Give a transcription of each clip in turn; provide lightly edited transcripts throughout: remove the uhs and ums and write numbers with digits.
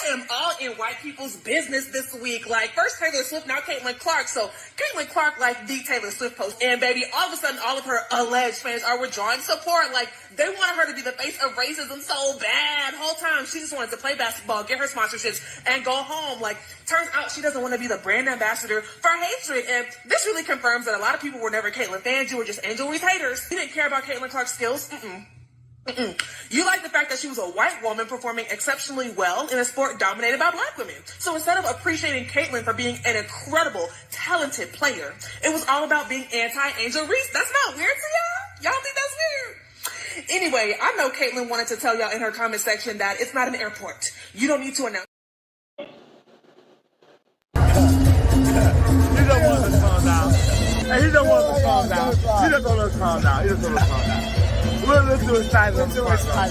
am all in white people's business this week. Like, first Taylor Swift, now Caitlin Clark. So Caitlin Clark, like the Taylor Swift post. And baby, all of a sudden, all of her alleged fans are withdrawing support. Like, they wanted her to be the face of racism so bad. Whole time, she just wanted to play basketball, get her sponsorships, and go home. Like, turns out she doesn't want to be the brand ambassador for hatred. And this really confirms that a lot of people were never Caitlin fans. You were just Angel Reese haters. You didn't care about Caitlin Clark's skills. You like the fact that she was a white woman performing exceptionally well in a sport dominated by black women. So instead of appreciating Caitlin for being an incredible, talented player, it was all about being anti-Angel Reese. That's not weird to y'all? Y'all think that's weird? Anyway, I know Caitlin wanted to tell y'all in her comment section that it's not an airport. You don't need to announce. You don't want to calm down. Hey, you don't want to calm down. You just want to calm down. You just want to calm down. Let's do a sign. Let's do a sign.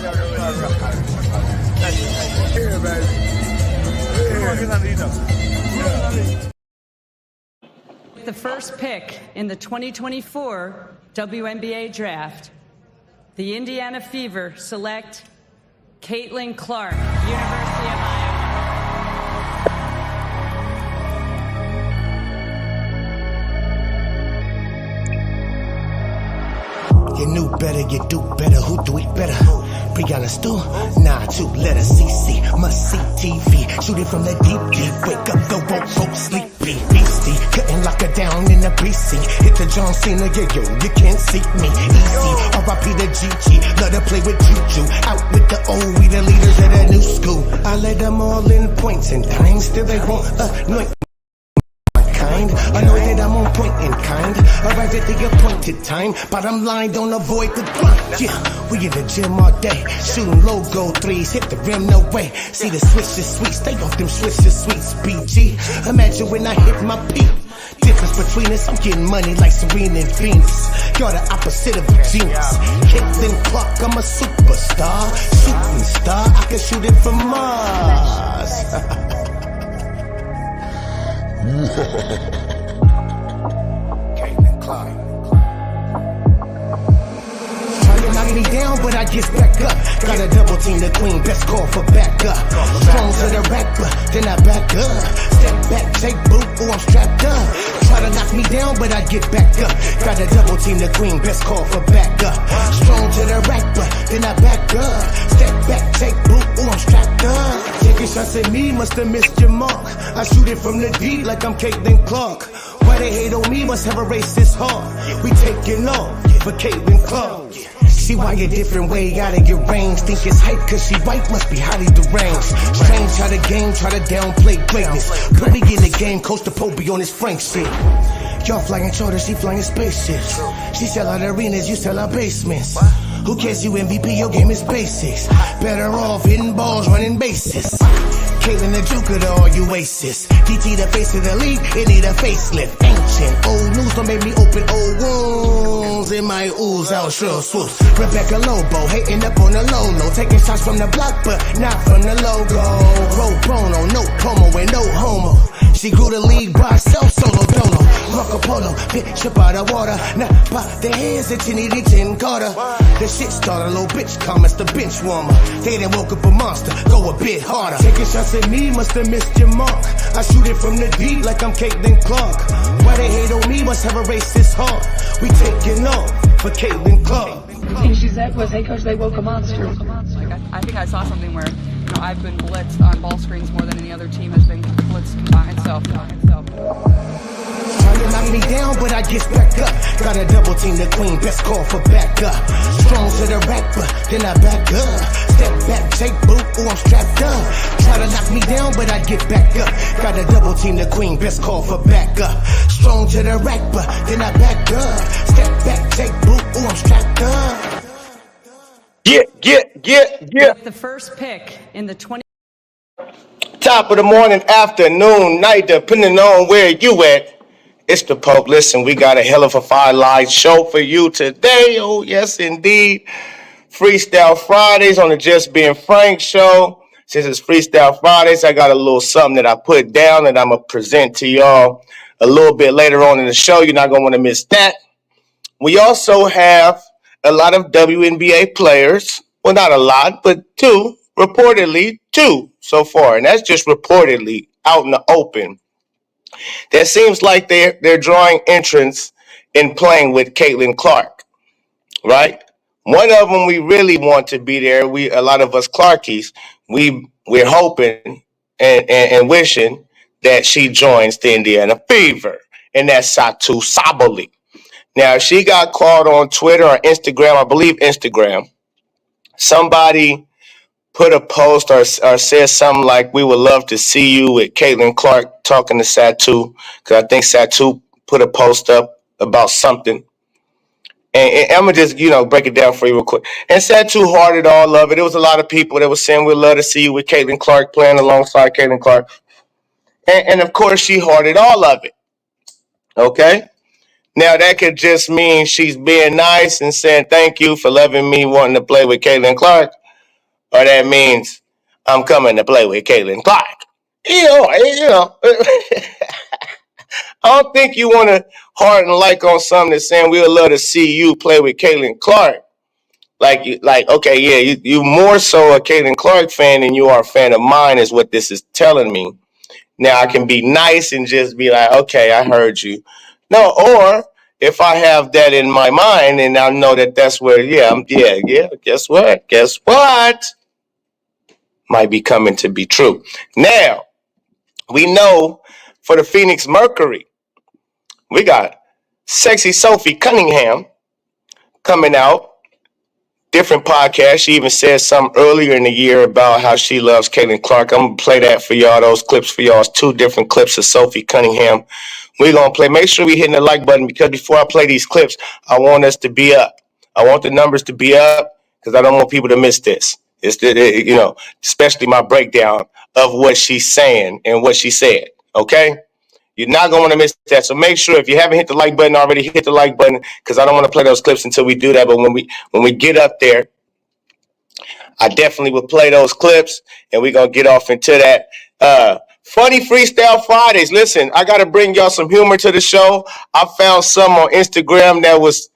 Here, baby. The first pick in the 2024 WNBA draft, the Indiana Fever select Caitlin Clark, University of Iowa. You knew better, you do better, who do it better? Brianna Stu, nah, 2 letters, CC, must see TV, shoot it from the deep, wake up the woke, sleepy, beastie, couldn't lock her down in the precinct, hit the John Cena, yo, you can't see me, easy, R.I.P. the Gigi, love to play with Juju, out with the old, we the leaders of the new school, I let them all in points and times, still they won't anoint. I know that I'm on point in kind. Arrived at the appointed time. Bottom line, don't avoid the grind. Yeah, we in the gym all day. Shooting logo threes, hit the rim, no way. See the switches sweet, stay off them switches sweets, BG. Imagine when I hit my peak. Difference between us, I'm getting money like Serena and Venus. You're the opposite of a genius. Caitlin Clark, I'm a superstar. Shooting star, I can shoot it from Mars. Caitlin Clark. Trying to knock me down, but I get back up. Got a double team, the queen, best call for backup. Strong to the rapper, then I back up. Step back, take boot, oh I'm strapped up. Try to knock me down, but I get back up. Got a double team, the queen, best call for backup. Strong to the rapper, then I back up. Step back, take boot, oh I'm strapped up. Taking shots at me, must have missed your mark. I shoot it from the deep like I'm Caitlin Clark. Why they hate on me, must have a racist heart. We taking off for Caitlin Clark. See why a different way out of your range. Think it's hype cause she white, must be highly deranged. Strange how the game try to downplay greatness. Put me in the game, Coach the Pope be on his Frank shit. Y'all flying charters, she flying spaceships. She sell out arenas, you sell out basements. Who cares, you MVP, your game is basics. Better off hitting balls, running bases. Caitlin the Duke of all you aces. DT the face of the league, it need a facelift. Ancient, old news don't make me open old wounds. In my ooze, I'll sure swoops. Rebecca Lobo, hating up on the low. Taking shots from the block, but not from the logo. Pro bono, no promo and no homo. She grew the league by herself, solo dono. Marco Polo, bitch up out of water. Now by the hands that you need it in Carter. The shit starter, little bitch comments, the bench warmer. They done woke up a monster, go a bit harder. Taking shots at me, must have missed your mark. I shoot it from the deep like I'm Caitlin Clark. Why they hate on me, must have a racist heart. We taking off for Caitlin Clark. She said was, hey coach, they woke a monster. I think I saw something where I've been blitzed on ball screens more than any other team has been blitzed combined. So. Trying to knock me down, but I get back up. Got a double team, the queen, best call for backup. Strong to the rapper, then I back up. Step back, take boot, oh I'm strapped up. Try to knock me down, but I get back up. Got a double team, the queen, best call for backup. Strong to the rapper, then I back up. Step back, take boot, oh I'm strapped up. Yeah. The first pick in the Top of the morning, afternoon, night, depending on where you at. It's the Pope. Listen, we got a hell of a Firelight show for you today. Oh, yes, indeed. Freestyle Fridays on the Just Being Frank show. Since it's Freestyle Fridays, I got a little something that I put down that I'm going to present to y'all a little bit later on in the show. You're not going to want to miss that. We also have a lot of WNBA players. Well, not a lot, but two reportedly 2 so far, and that's just reportedly out in the open. That seems like they're drawing interest in playing with Caitlin Clark, right? One of them we really want to be there. A lot of us Clarkies, we're hoping and wishing that she joins the Indiana Fever, and that's Satu Sabali. Now she got caught on Twitter or Instagram, I believe Instagram. Somebody put a post or said something like, "We would love to see you with Caitlin Clark," talking to Satu, because I think Satu put a post up about something. And I'm gonna just break it down for you real quick. And Satu hearted all of it. It was a lot of people that were saying, "We'd love to see you with Caitlin Clark, playing alongside Caitlin Clark," and of course she hearted all of it. Okay. Now that could just mean she's being nice and saying thank you for loving me, wanting to play with Caitlin Clark, or that means I'm coming to play with Caitlin Clark. I don't think you want to heart and like on something that's saying we would love to see you play with Caitlin Clark. Okay, yeah, you more so a Caitlin Clark fan than you are a fan of mine, is what this is telling me. Now I can be nice and just be like, okay, I heard you. No, or if I have that in my mind and I know that that's where, yeah, guess what? Might be coming to be true. Now, we know for the Phoenix Mercury, we got sexy Sophie Cunningham coming out. Different podcast. She even said something earlier in the year about how she loves Caitlin Clark. I'm going to play that for y'all, those clips for y'all. It's 2 different clips of Sophie Cunningham. We're going to play. Make sure we hitting the like button, because before I play these clips, I want us to be up. I want the numbers to be up, because I don't want people to miss this. It's especially my breakdown of what she's saying and what she said. Okay? You're not going to want to miss that. So make sure, if you haven't hit the like button already, hit the like button, because I don't want to play those clips until we do that. But when we get up there, I definitely will play those clips, and we're going to get off into that. Funny Freestyle Fridays. Listen, I got to bring y'all some humor to the show. I found some on Instagram that was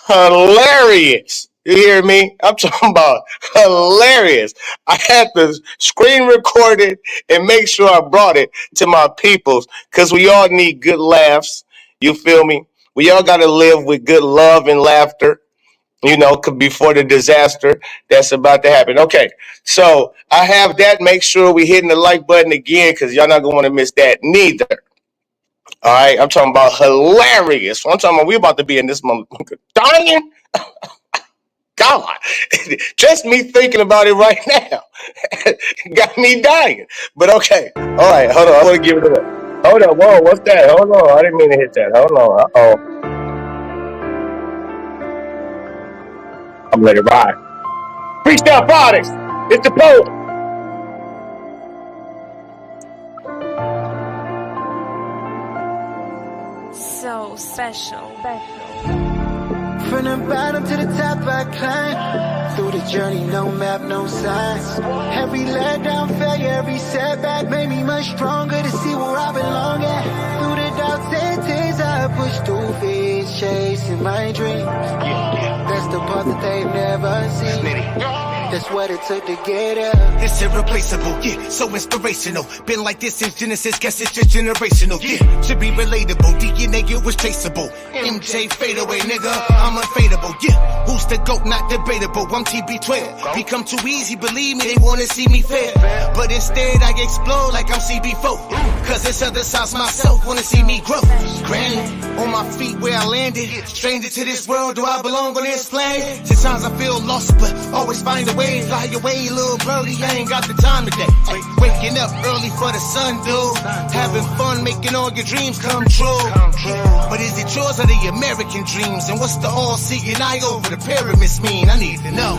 hilarious. You hear me? I'm talking about hilarious. I had to screen record it and make sure I brought it to my peoples, because we all need good laughs. You feel me? We all got to live with good love and laughter, before the disaster that's about to happen. Okay, so I have that. Make sure we hitting the like button again, because y'all not going to want to miss that neither. All right, I'm talking about hilarious. I'm talking about we about to be in this motherfucker dying. God, just me thinking about it right now got me dying. But okay, all right, hold on. I want to give it away. Hold on, whoa, what's that? Hold on, I didn't mean to hit that. Hold on, I'm ready to ride. Freestyle Fridays. It's the Pope. So special. From the bottom to the top I climb. Through the journey, no map, no signs. Every letdown, failure, every setback made me much stronger to see where I belong at. Through the doubts and tears I push through fears, chasing my dreams. That's the part that they've never seen. That's what it took to get up. It's irreplaceable, yeah, so inspirational. Been like this since Genesis, guess it's just generational, yeah. Should be relatable, DNA, it was traceable. MJ fade away, nigga, I'm unfadable, yeah. Who's the GOAT, not debatable, I'm TB12. Become too easy, believe me, they wanna see me fail. But instead I explode like I'm CB4. Cause this other side's myself, wanna see me grow. Granted, on my feet where I landed. Stranger to this world, do I belong on this planet? Sometimes I feel lost, but always find a way. Fly away, little birdie, I ain't got the time today. Waking up early for the sun, dude. Having fun, making all your dreams come true. But is it yours or the American dreams? And what's the all-seeing eye over the pyramids mean? I need to know.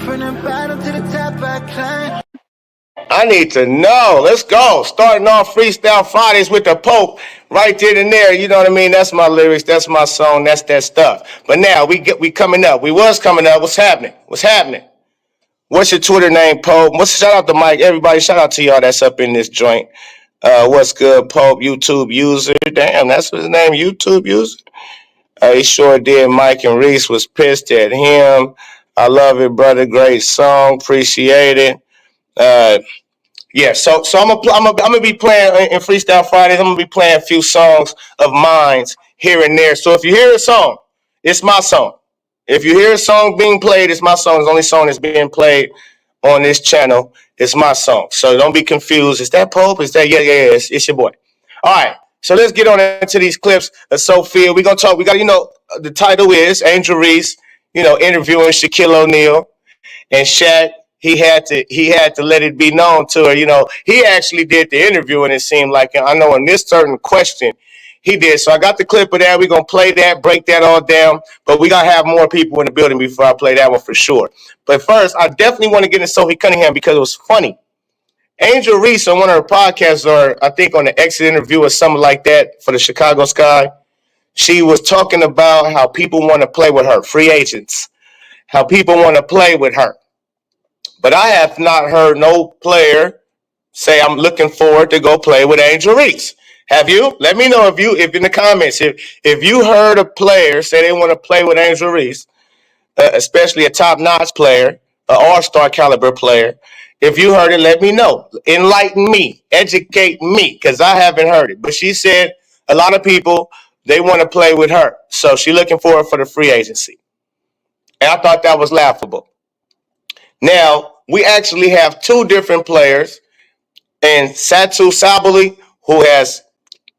From the bottom to the top I climb. I need to know. Let's go. Starting off Freestyle Fridays with the Pope right there and there. You know what I mean? That's my lyrics. That's my song. That's that stuff. But now we coming up. We was coming up. What's happening? What's your Twitter name, Pope? Shout out to Mike. Everybody, shout out to y'all that's up in this joint. What's good, Pope? YouTube user. Damn, that's his name, YouTube user. He sure did. Mike and Reese was pissed at him. I love it, brother. Great song. Appreciate it. Uh, yeah, so I'm gonna be playing in Freestyle Fridays. I'm gonna be playing a few songs of mine here and there. So if you hear a song, it's my song. If you hear a song being played, it's my song. It's the only song that's being played on this channel. It's my song. So don't be confused. Is that Pope? Is that yeah? It's your boy. All right. So let's get on into these clips of Sophia. We're gonna talk. We got the title is Angel Reese. Interviewing Shaquille O'Neal. And Shaq, he had to let it be known to her. He actually did the interview, and it seemed like I know in this certain question he did. So I got the clip of that. We're gonna play that, break that all down. But we gotta have more people in the building before I play that one for sure. But first, I definitely want to get into Sophie Cunningham because it was funny. Angel Reese on one of her podcasts, or I think on the exit interview or something like that for the Chicago Sky, she was talking about how people want to play with her, free agents, how people want to play with her. But I have not heard no player say I'm looking forward to go play with Angel Reese. Have you? Let me know if in the comments if you heard a player say they want to play with Angel Reese, especially a top-notch player, an all-star caliber player. If you heard it, let me know. Enlighten me, educate me, because I haven't heard it. But she said a lot of people they want to play with her, so she's looking forward for the free agency. And I thought that was laughable. Now, we actually have two different players, and Satu Sabali, who has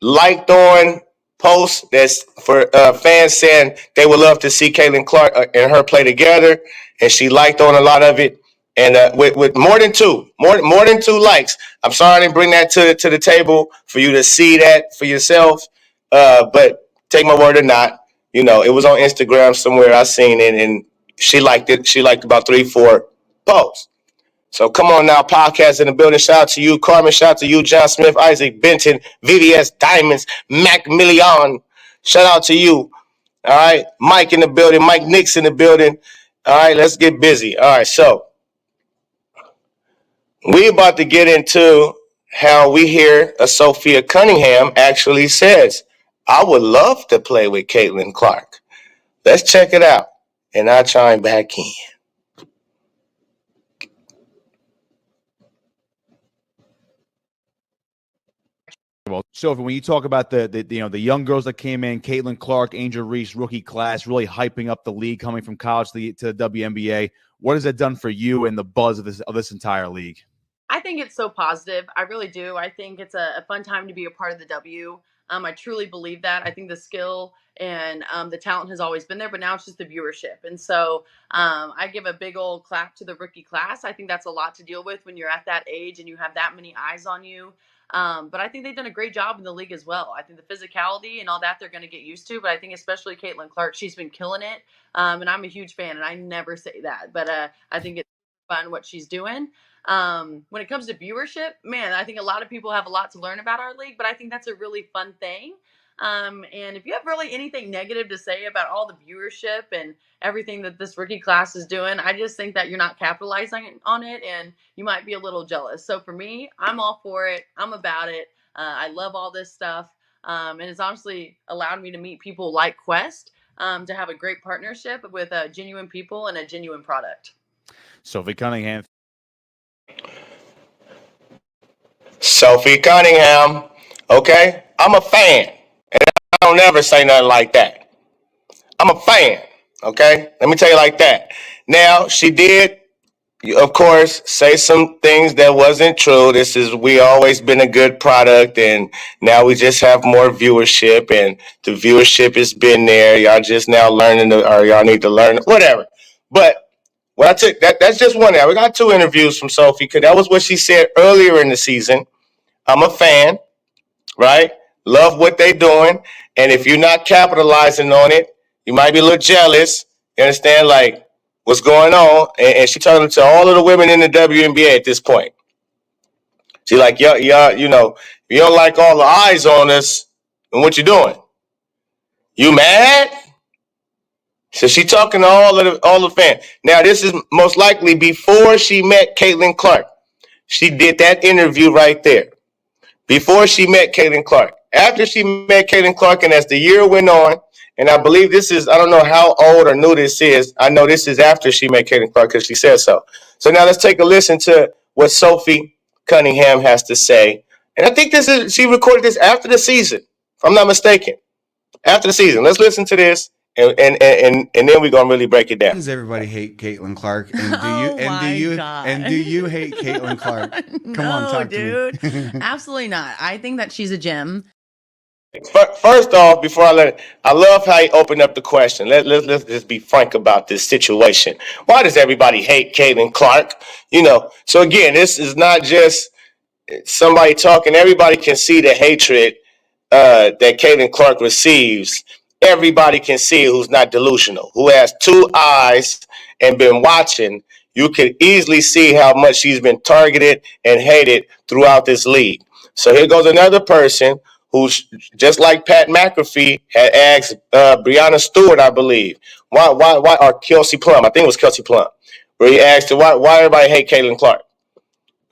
liked on posts that's for fans saying they would love to see Caitlin Clark and her play together, and she liked on a lot of it. And with more than two likes, I'm sorry I didn't bring that to the table for you to see that for yourself. But take my word or not, it was on Instagram somewhere. I seen it, and she liked it. She liked about 3-4 posts. So come on now, podcast in the building. Shout out to you, Carmen. Shout out to you, John Smith, Isaac Benton, VVS Diamonds, Mac Million. Shout out to you. All right, Mike in the building, Mike Nix in the building. All right, let's get busy. All right, so we about to get into how we hear a Sophia Cunningham actually says, I would love to play with Caitlin Clark. Let's check it out, and I'll chime back in. Well, Sophie, when you talk about the young girls that came in, Caitlin Clark, Angel Reese, rookie class, really hyping up the league coming from college to the WNBA, what has that done for you and the buzz of this entire league? I think it's so positive. I really do. I think it's a fun time to be a part of the W. I truly believe that. I think the skill and the talent has always been there, but now it's just the viewership. And so I give a big old clap to the rookie class. I think that's a lot to deal with when you're at that age and you have that many eyes on you. But I think they've done a great job in the league as well. I think the physicality and all that they're going to get used to. But I think especially Caitlin Clark, she's been killing it. And I'm a huge fan, and I never say that. But I think it's fun what she's doing. When it comes to viewership, man, I think a lot of people have a lot to learn about our league, but I think that's a really fun thing. And if you have really anything negative to say about all the viewership and everything that this rookie class is doing, I just think that you're not capitalizing on it and you might be a little jealous. So for me, I'm all for it. I'm about it. I love all this stuff. And it's honestly allowed me to meet people like Quest, to have a great partnership with genuine people and a genuine product. Sophie Cunningham. Sophie Cunningham, okay? I'm a fan, and I don't ever say nothing like that. I'm a fan, okay? Let me tell you like that. Now, she did, of course, say some things that wasn't true. We always been a good product, and now we just have more viewership, and the viewership has been there. Y'all just now learning, or y'all need to learn, whatever. But what I took, that's just one. We got two interviews from Sophie, because that was what she said earlier in the season. I'm a fan, right? Love what they're doing. And if you're not capitalizing on it, you might be a little jealous. You understand, like, what's going on? And she's talking to all of the women in the WNBA at this point. She's like, y'all, you don't like all the eyes on us, and what you doing? You mad? So she talking to all the fans. Now, this is most likely before she met Caitlin Clark. She did that interview right there. Before she met Caitlin Clark. After she met Caitlin Clark, and as the year went on, And I believe this is, I don't know how old or new this is. I know this is after she met Caitlin Clark because she said so. So now let's take a listen to what Sophie Cunningham has to say. And I think she recorded this after the season, if I'm not mistaken. After the season. Let's listen to this. And then we're gonna really break it down. Does everybody hate Caitlin Clark? And do you hate Caitlin Clark? Come on, talk dude. to me. Absolutely not. I think that she's a gem. First off, before I love how he opened up the question. Let's just be frank about this situation. Why does everybody hate Caitlin Clark? So again, this is not just somebody talking. Everybody can see the hatred that Caitlin Clark receives. Everybody can see who's not delusional, who has two eyes and been watching. You can easily see how much she's been targeted and hated throughout this league. So here goes another person who's just like Pat McAfee had asked Breonna Stewart, I believe, why, or Kelsey Plum, I think it was Kelsey Plum, where he asked her, why everybody hate Caitlin Clark.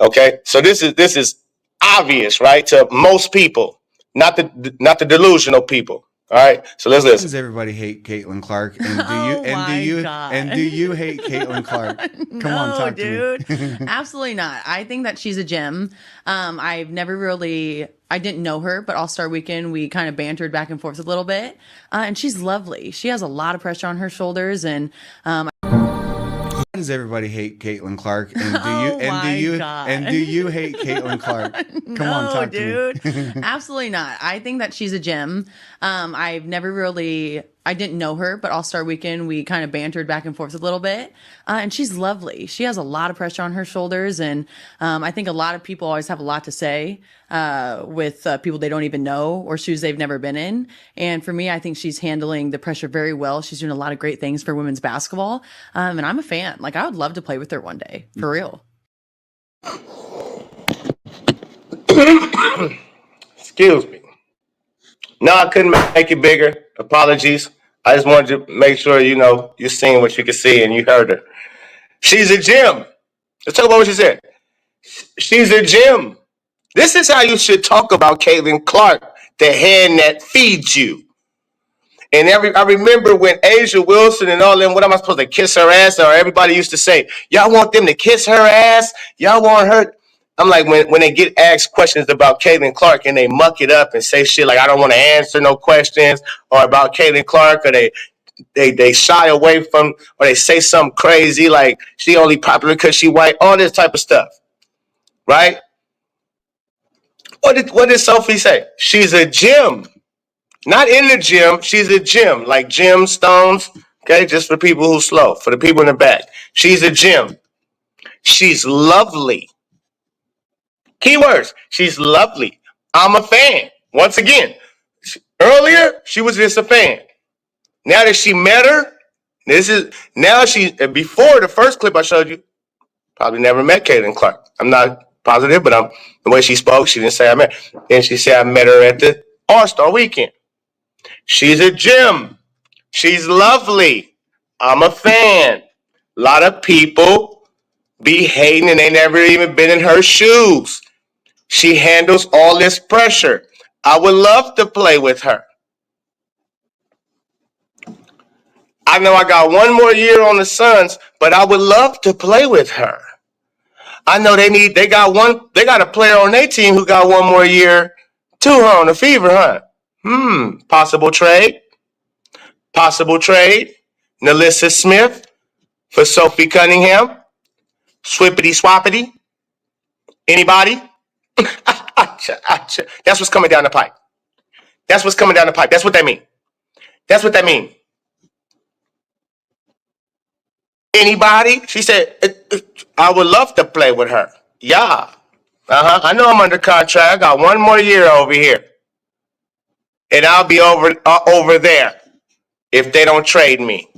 Okay, so this is obvious, right, to most people, not the delusional people. All right, so let's listen. Does everybody hate Caitlin Clark? And do you hate Caitlin Clark? Come on, talk dude. to me. Absolutely not. I think that she's a gem. I didn't know her, but All-Star Weekend, we kind of bantered back and forth a little bit. And she's lovely. She has a lot of pressure on her shoulders. And Why does everybody hate Caitlin Clark? And do you hate Caitlin Clark? Come on, talk dude. to me. Absolutely not. I think that she's a gem. I didn't know her, but All-Star Weekend, we kind of bantered back and forth a little bit. And she's lovely. She has a lot of pressure on her shoulders. And I think a lot of people always have a lot to say with people they don't even know or shoes they've never been in. And for me, I think she's handling the pressure very well. She's doing a lot of great things for women's basketball. And I'm a fan. Like, I would love to play with her one day, for real. Excuse me. No, I couldn't make it bigger. Apologies. I just wanted to make sure you're seeing what you can see and you heard her. She's a gem. Let's talk about what she said. She's a gem. This is how you should talk about Caitlin Clark, the hand that feeds you. And I remember when Asia Wilson and all them, what am I supposed to kiss her ass? Or everybody used to say, y'all want them to kiss her ass? Y'all want her? I'm like, when they get asked questions about Caitlin Clark and they muck it up and say shit like, I don't want to answer no questions, or about Caitlin Clark, or they shy away from, or they say something crazy like she only popular because she white, all this type of stuff, right? What did Sophie say? She's a gem. Not in the gym, she's a gem, like gemstones, okay? Just for people who slow, for the people in the back. She's a gem. She's lovely. Keywords, she's lovely. I'm a fan. Once again, earlier, she was just a fan. Now that she met her, before the first clip I showed you, probably never met Caitlin Clark. I'm not positive, but the way she spoke, she didn't say I met her. Then she said I met her at the All-Star Weekend. She's a gem. She's lovely. I'm a fan. A lot of people be hating and they never even been in her shoes. She handles all this pressure. I would love to play with her. I know I got one more year on the Suns, but I would love to play with her. I know they got a player on their team who got one more year too, on the Fever, huh? Possible trade. Nalissa Smith for Sophie Cunningham. Swippity swappity. Anybody? That's what's coming down the pipe. That's what that means. Anybody? She said, I would love to play with her. Yeah. I know I'm under contract. I got one more year over here. And I'll be over there if they don't trade me.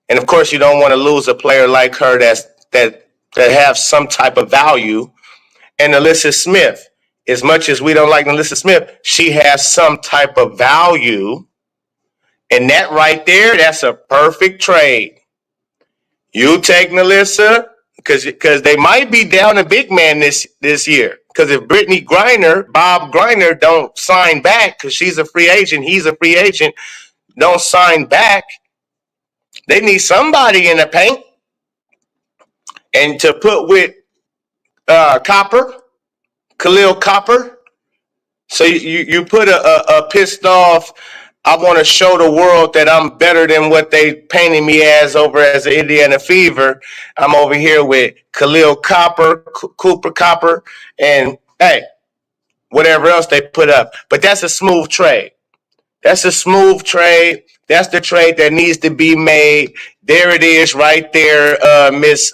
And of course, you don't want to lose a player like her that have some type of value. And Nalissa Smith, as much as we don't like Nalissa Smith, she has some type of value. And that right there, that's a perfect trade. You take Nalissa, because they might be down a big man this year. Because if Bob Griner don't sign back, because she's a free agent, he's a free agent, don't sign back, they need somebody in the paint. And to put with Khalil Copper, so you put a pissed off, I want to show the world that I'm better than what they painted me as over as the Indiana Fever. I'm over here with Khalil Copper, Cooper Copper, and hey, whatever else they put up. But that's a smooth trade. That's a smooth trade. That's the trade that needs to be made. There it is right there, Miss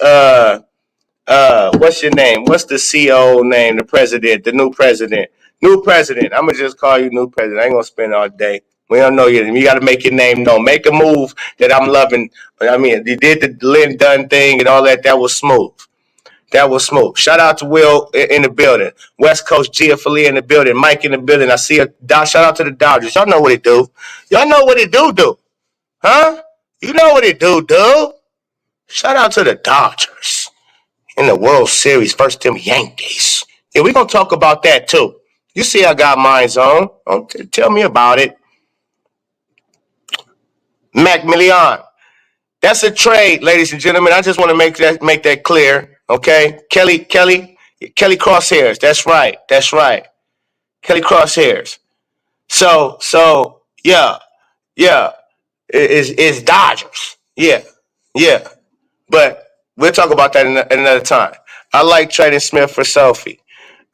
what's your name? What's the CO name? The president, the new president. New president. I'm gonna just call you new president. I ain't gonna spend all day. We don't know you. You gotta make your name known. Make a move that I'm loving. I mean, you did the Lynn Dunn thing and all that. That was smooth. That was smooth. Shout out to Will in the building. West Coast Giafili in the building. Mike in the building. I see a shout out to the Dodgers. Y'all know what it do. Y'all know what it do. Huh? You know what it do. Shout out to the Dodgers in the World Series versus them Yankees. Yeah, we're going to talk about that too. You see I got mines on. Tell me about it. Mac Million. That's a trade, ladies and gentlemen. I just want to make that clear. Okay? Kelly Crosshairs. That's right. Kelly Crosshairs. So yeah. It's Dodgers. Yeah. But we'll talk about that another time. I like trading Smith for Sophie.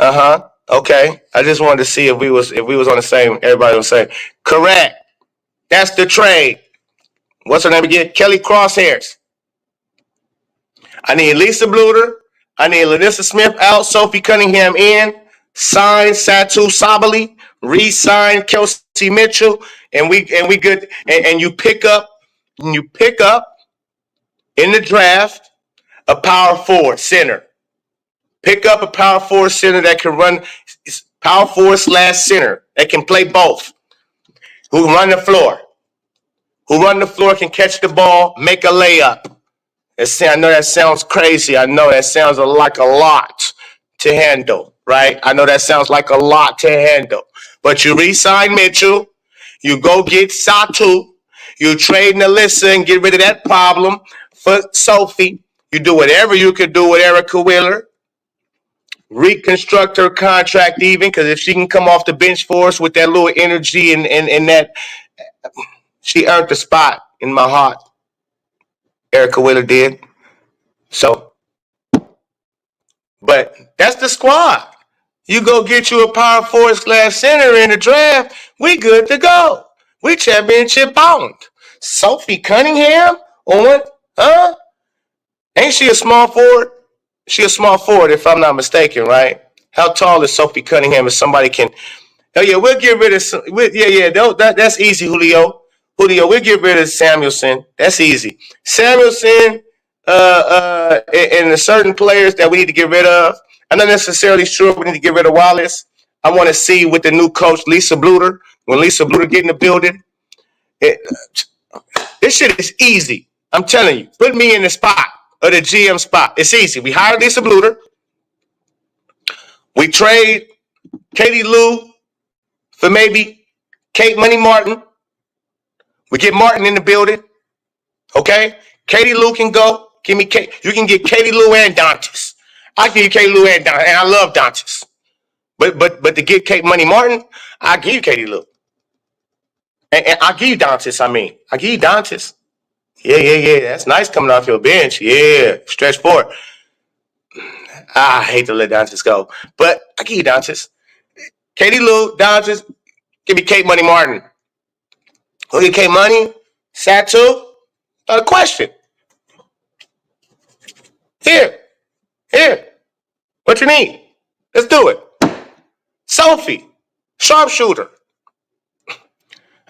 Okay. I just wanted to see if we was on the same. Everybody was saying correct. That's the trade. What's her name again? Kelly Crosshairs. I need Lisa Bluter. I need Lanissa Smith out. Sophie Cunningham in. Sign Satu Sabali. Re-sign Kelsey Mitchell. And we good. And you pick up in the draft a power forward center. Pick up a power forward center that can run power forward / center that can play both. Who can run the floor. Can catch the ball, make a layup. I know that sounds crazy. I know that sounds like a lot to handle, right? I know that sounds like a lot to handle. But you re-sign Mitchell. You go get Satu. You trade Alyssa and get rid of that problem for Sophie. You do whatever you could do with Erica Wheeler. Reconstruct her contract even, because if she can come off the bench for us with that little energy and that, she earned the spot in my heart. Erica Wheeler did. So, but that's the squad. You go get you a power forward / center in the draft, we good to go. We championship bound. Sophie Cunningham on, Ain't she a small forward? She a small forward, if I'm not mistaken, right? How tall is Sophie Cunningham? If somebody can, oh yeah, we'll get rid of some. That's easy, Julio, we'll get rid of Samuelson. That's easy. Samuelson, and the certain players that we need to get rid of. I'm not necessarily sure we need to get rid of Wallace. I want to see with the new coach, Lisa Bluter, when Lisa Bluter get in the building. This shit is easy. I'm telling you. Put me in the spot or the GM spot. It's easy. We hire Lisa Bluter. We trade Katie Lou for maybe Kate Money Martin. We get Martin in the building. Okay? Katie Lou can go. Give me Kate. You can get Katie Lou and Dantas. I give you Katie Lou and Dantas, and I love Dantas. But to get Kate Money Martin, I give you Katie Lou. And I give you Dantas, I give you Dantas. Yeah. That's nice coming off your bench. Yeah. Stretch forward. I hate to let Dantas go. But I give you Dantas. Katie Lou, Dantas, give me Kate Money Martin. Who get Kate Money? Satu? Not a question. Here. What you need? Let's do it. Sophie, sharpshooter.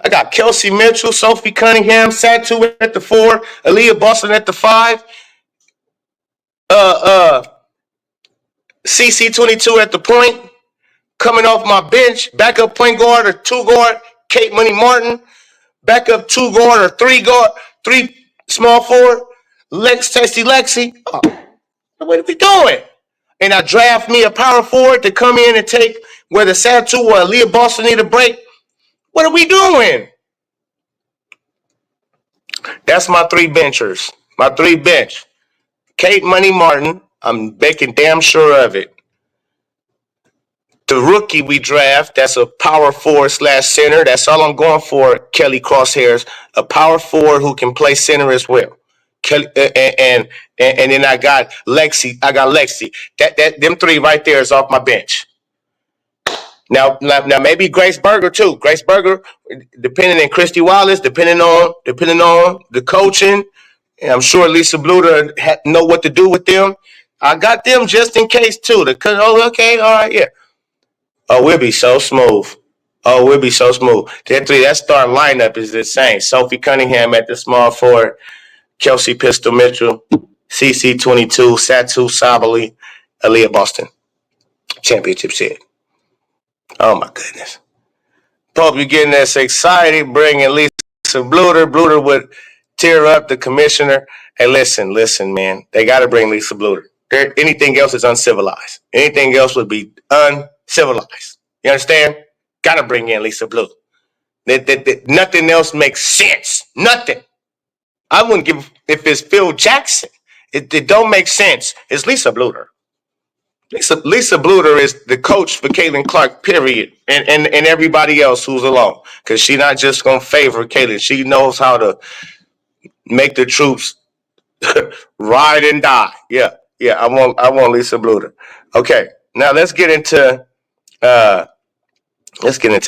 I got Kelsey Mitchell, Sophie Cunningham, Satu at the 4, Aaliyah Boston at the 5, CC22 at the point, coming off my bench, backup point guard or 2 guard, Kate Money Martin, backup 2 guard or 3 guard, 3 small forward, Lexi. Oh, what are we doing? And I draft me a power forward to come in and take whether Satu or Aaliyah Boston need a break. What are we doing? That's my three benchers. My three bench. Kate Money Martin. I'm making damn sure of it. The rookie we draft, that's a power forward / center. That's all I'm going for, Kelly Crosshairs. A power forward who can play center as well. Kelly, and then I got Lexi. That them three right there is off my bench. Now maybe Grace Berger too. Grace Berger, depending on Christy Wallace, depending on the coaching. And I'm sure Lisa Bluter know what to do with them. I got them just in case too. Okay, all right, yeah. Oh, we'll be so smooth. That start lineup is insane. Sophie Cunningham at the small forward, Kelsey Pistol Mitchell, CC22, Satu Sabali, Aaliyah Boston. Championship shit. Oh my goodness. Pope, you're getting us excited, bringing Lisa Bluter. Bluter would tear up the commissioner. Hey, listen, man. They got to bring Lisa Bluter. Anything else is uncivilized. Anything else would be uncivilized. You understand? Got to bring in Lisa Bluter. Nothing else makes sense. Nothing. I wouldn't give if it's Phil Jackson. It don't make sense. It's Lisa Bluter. Lisa Bluter is the coach for Caitlin Clark, period, and everybody else who's along. Because she's not just going to favor Caitlin. She knows how to make the troops ride and die. Yeah. I want Lisa Bluter. Okay, now let's get into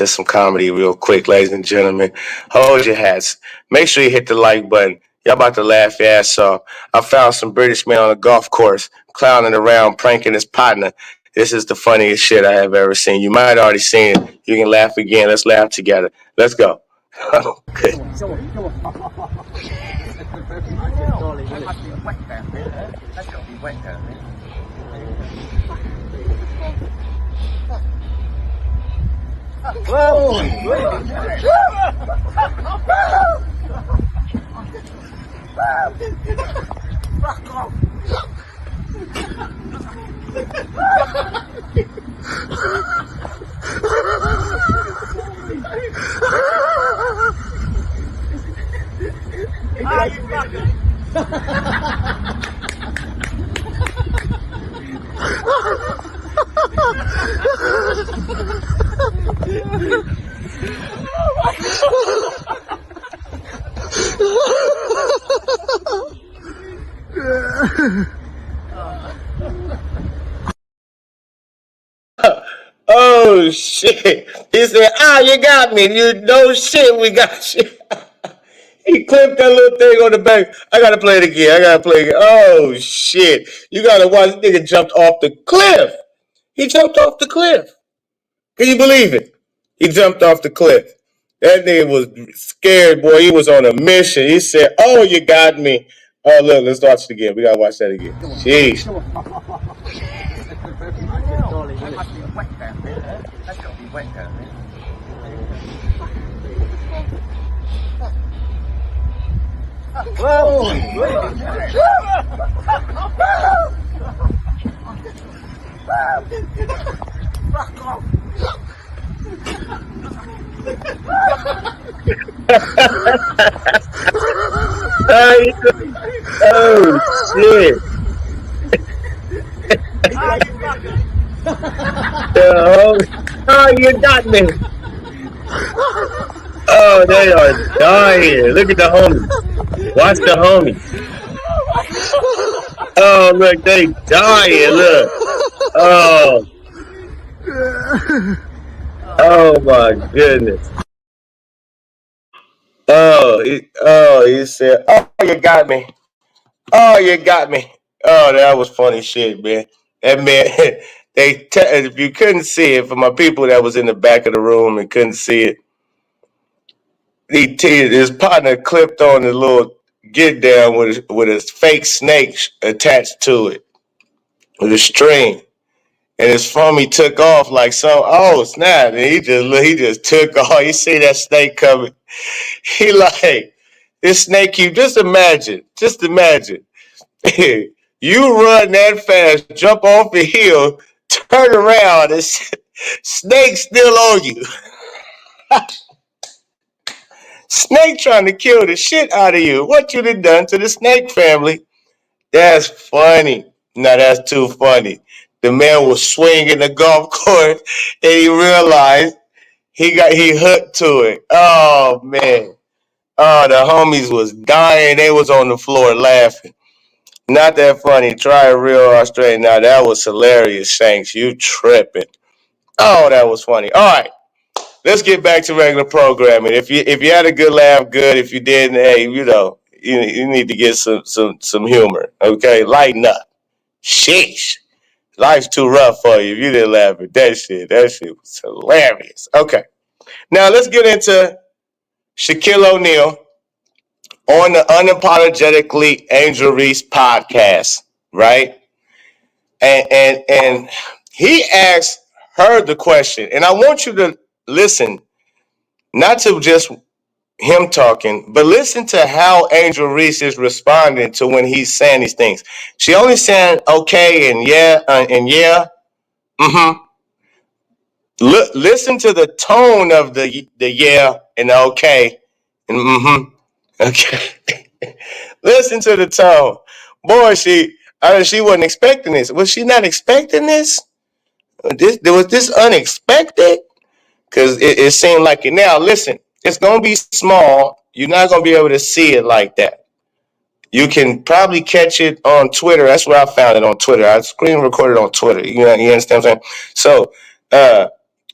some comedy real quick, ladies and gentlemen. Hold your hats. Make sure you hit the like button. Y'all about to laugh your ass off. I found some British man on a golf course clowning around, pranking his partner. This is the funniest shit I have ever seen. You might have already seen it. You can laugh again. Let's laugh together. Let's go. Oh, good. Oh shit! He said, you got me. You know shit, we got you. He clipped that little thing on the back. I gotta play it again. Oh shit! You gotta watch. This nigga jumped off the cliff. He jumped off the cliff. Can you believe it? He jumped off the cliff. That nigga was scared, boy. He was on a mission. He said, "Oh, you got me." Oh, look, let's watch it again. We gotta watch that again. Jeez. Oh shit! Oh, you got me! Oh, they are dying. Look at the homies. Watch the homies. Oh, look, they dying. Look. Oh my goodness. He said, "Oh, you got me. Oh, you got me." Oh, that was funny shit, man. That man, if you couldn't see it, for my people that was in the back of the room and couldn't see it, his partner clipped on the little get down with a fake snake attached to it with a string. And his foamy took off like oh snap! And he just took off. You see that snake coming? He like this snake. You just imagine. You run that fast, jump off the hill, turn around, and snake still on you. Snake trying to kill the shit out of you. What you done to the snake family? That's funny. Now that's too funny. The man was swinging the golf course and he realized he hooked to it. Oh man. Oh, the homies was dying. They was on the floor laughing. Not that funny. Try a real Australian. Now that was hilarious, Shanks. You tripping. Oh, that was funny. All right. Let's get back to regular programming. If you had a good laugh, good. If you didn't, hey, you need to get some humor. Okay, lighten up. Sheesh, life's too rough for you. If you didn't laugh at that shit was hilarious. Okay, now let's get into Shaquille O'Neal on the Unapologetically Angel Reese podcast, right? And he asked her the question, and I want you to listen, not to just him talking, but listen to how Angel Reese is responding to when he's saying these things. She only saying okay and yeah and yeah. Mm-hmm. Listen to the tone of the yeah and the okay and mm-hmm. Okay. Listen to the tone. Boy, she wasn't expecting this. Was she not expecting this? Was this unexpected? Because it seemed like it. Now, listen, it's going to be small. You're not going to be able to see it like that. You can probably catch it on Twitter. That's where I found it, on Twitter. I screen recorded on Twitter. You understand what I'm saying? So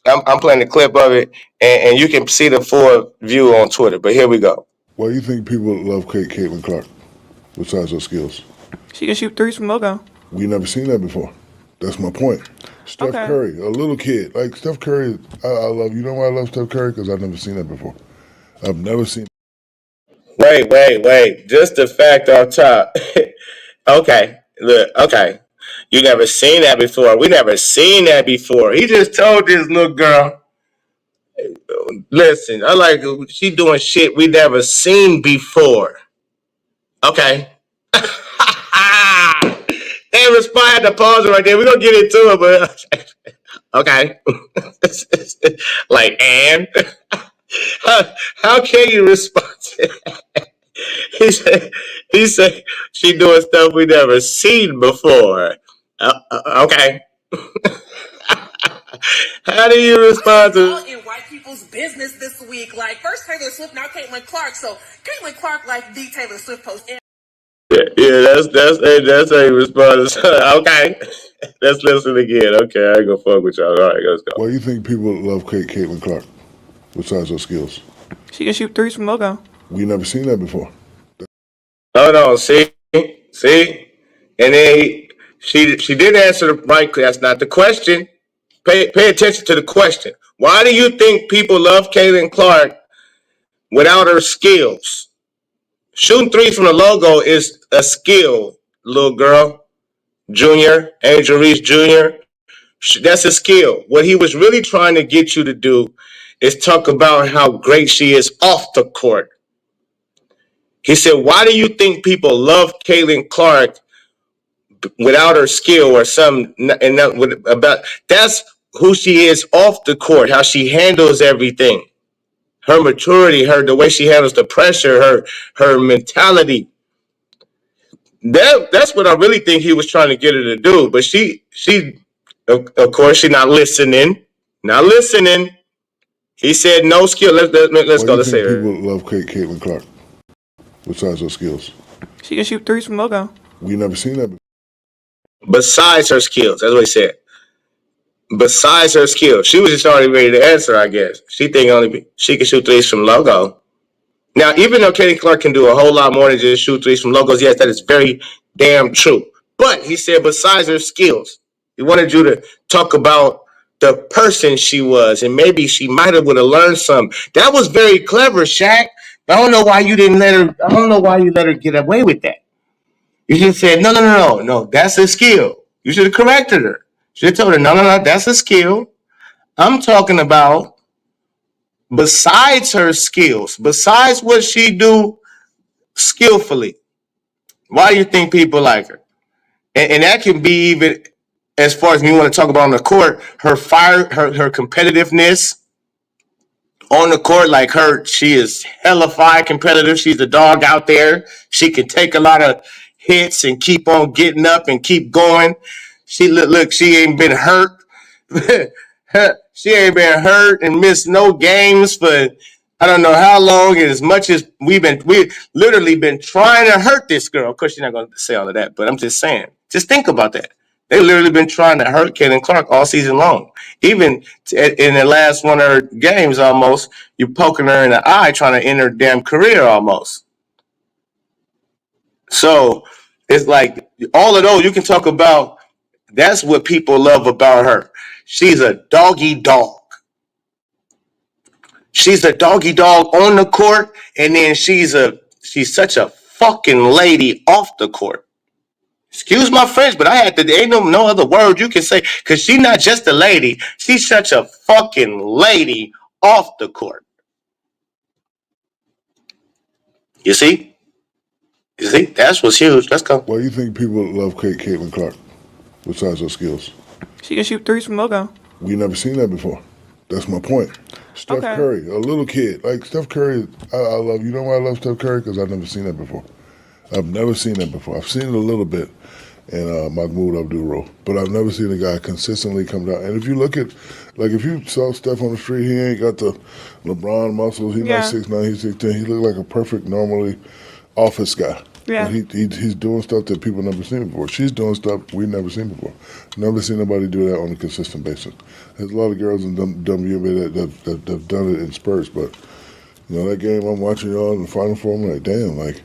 I'm playing the clip of it, and you can see the full view on Twitter. But here we go. Why do you think people love Caitlin Clark besides her skills? She can shoot threes from logo. We never seen that before. That's my point. Steph Curry, a little kid. Like Steph Curry, I love. You know why I love Steph Curry? Because I've never seen that before. I've never seen. Wait. Just the fact off top. Okay, look, okay. You never seen that before. We never seen that before. He just told this little girl, listen, she doing shit we never seen before. Okay. They respond, had to pause it right there. We're going to get into it, but okay. Like, and? How can you respond to that? He said she doing stuff we never seen before. Okay. How do you respond to in white people's business this week? Like, first Taylor Swift, now Caitlin Clark. So Caitlin Clark, like the Taylor Swift post. Yeah, that's how you respond. Okay. Let's listen again. Okay, I ain't gonna fuck with y'all. All right, let's go. Why do you think people love Caitlin Clark besides her skills? She can shoot threes from logo. We never seen that before. Hold on, see, and then she didn't answer the right. That's not the question. Pay attention to the question. Why do you think people love Caitlin Clark without her skills? Shooting threes from the logo is a skill, little girl. Junior, Angel Reese Jr. That's a skill. What he was really trying to get you to do is talk about how great she is off the court. He said, why do you think people love Caitlin Clark without her skill or something? And that's who she is off the court, how she handles everything. Her maturity, the way she handles the pressure, her mentality. That's what I really think he was trying to get her to do. But she of course, she's not listening. Not listening. He said no skill. Let's go. Let's say her. People love Caitlin Clark besides her skills. She can shoot threes from logo. We never seen that before. Besides her skills, that's what he said. Besides her skills, she was just already ready to answer. I guess she think she can shoot threes from logo. Now, even though Caitlin Clark can do a whole lot more than just shoot threes from logos, yes, that is very damn true. But he said besides her skills, he wanted you to talk about the person she was, and maybe she might have would have learned something. That was very clever, Shaq. I don't know why you didn't let her. I don't know why you let her get away with that. You should have said, no, that's a skill. You should have corrected her. You should have told her, no, that's a skill. I'm talking about besides her skills, besides what she do skillfully. Why do you think people like her? And that can be even as far as you want to talk about on the court, her fire, her competitiveness, On the court, like her, she is hella fire competitive. She's a dog out there. She can take a lot of hits and keep on getting up and keep going. She look, she ain't been hurt. She ain't been hurt and missed no games for I don't know how long. And as much as we literally been trying to hurt this girl. Of course, you're not going to say all of that, but I'm just saying. Just think about that. They literally been trying to hurt Caitlin Clark all season long. Even in the last one of her games, almost you poking her in the eye, trying to end her damn career almost. So it's like all of those you can talk about. That's what people love about her. She's a doggy dog. She's a doggy dog on the court, and then she's such a fucking lady off the court. Excuse my French, but I had to. There ain't no other word you can say because she's not just a lady. She's such a fucking lady off the court. You see? You see? That's what's huge. Let's go. Why do you think people love Caitlin Clark besides her skills? She can shoot threes from logo. We never seen that before. That's my point. Steph Curry, a little kid. Like Steph Curry, I love. You know why I love Steph Curry? Because I've never seen that before. I've never seen that before. I've seen it a little bit in Mahmoud Abdul-Roh, but I've never seen a guy consistently come down. And if you look at, like, if you saw Steph on the street, he ain't got the LeBron muscles. He's not 6'9", he's 6'10". He look like a perfect, normally office guy. Yeah. He's doing stuff that people never seen before. She's doing stuff we've never seen before. Never seen nobody do that on a consistent basis. There's a lot of girls in WNBA that have done it in spurts, but you know that game I'm watching y'all in the Final Four, I'm like, damn, like,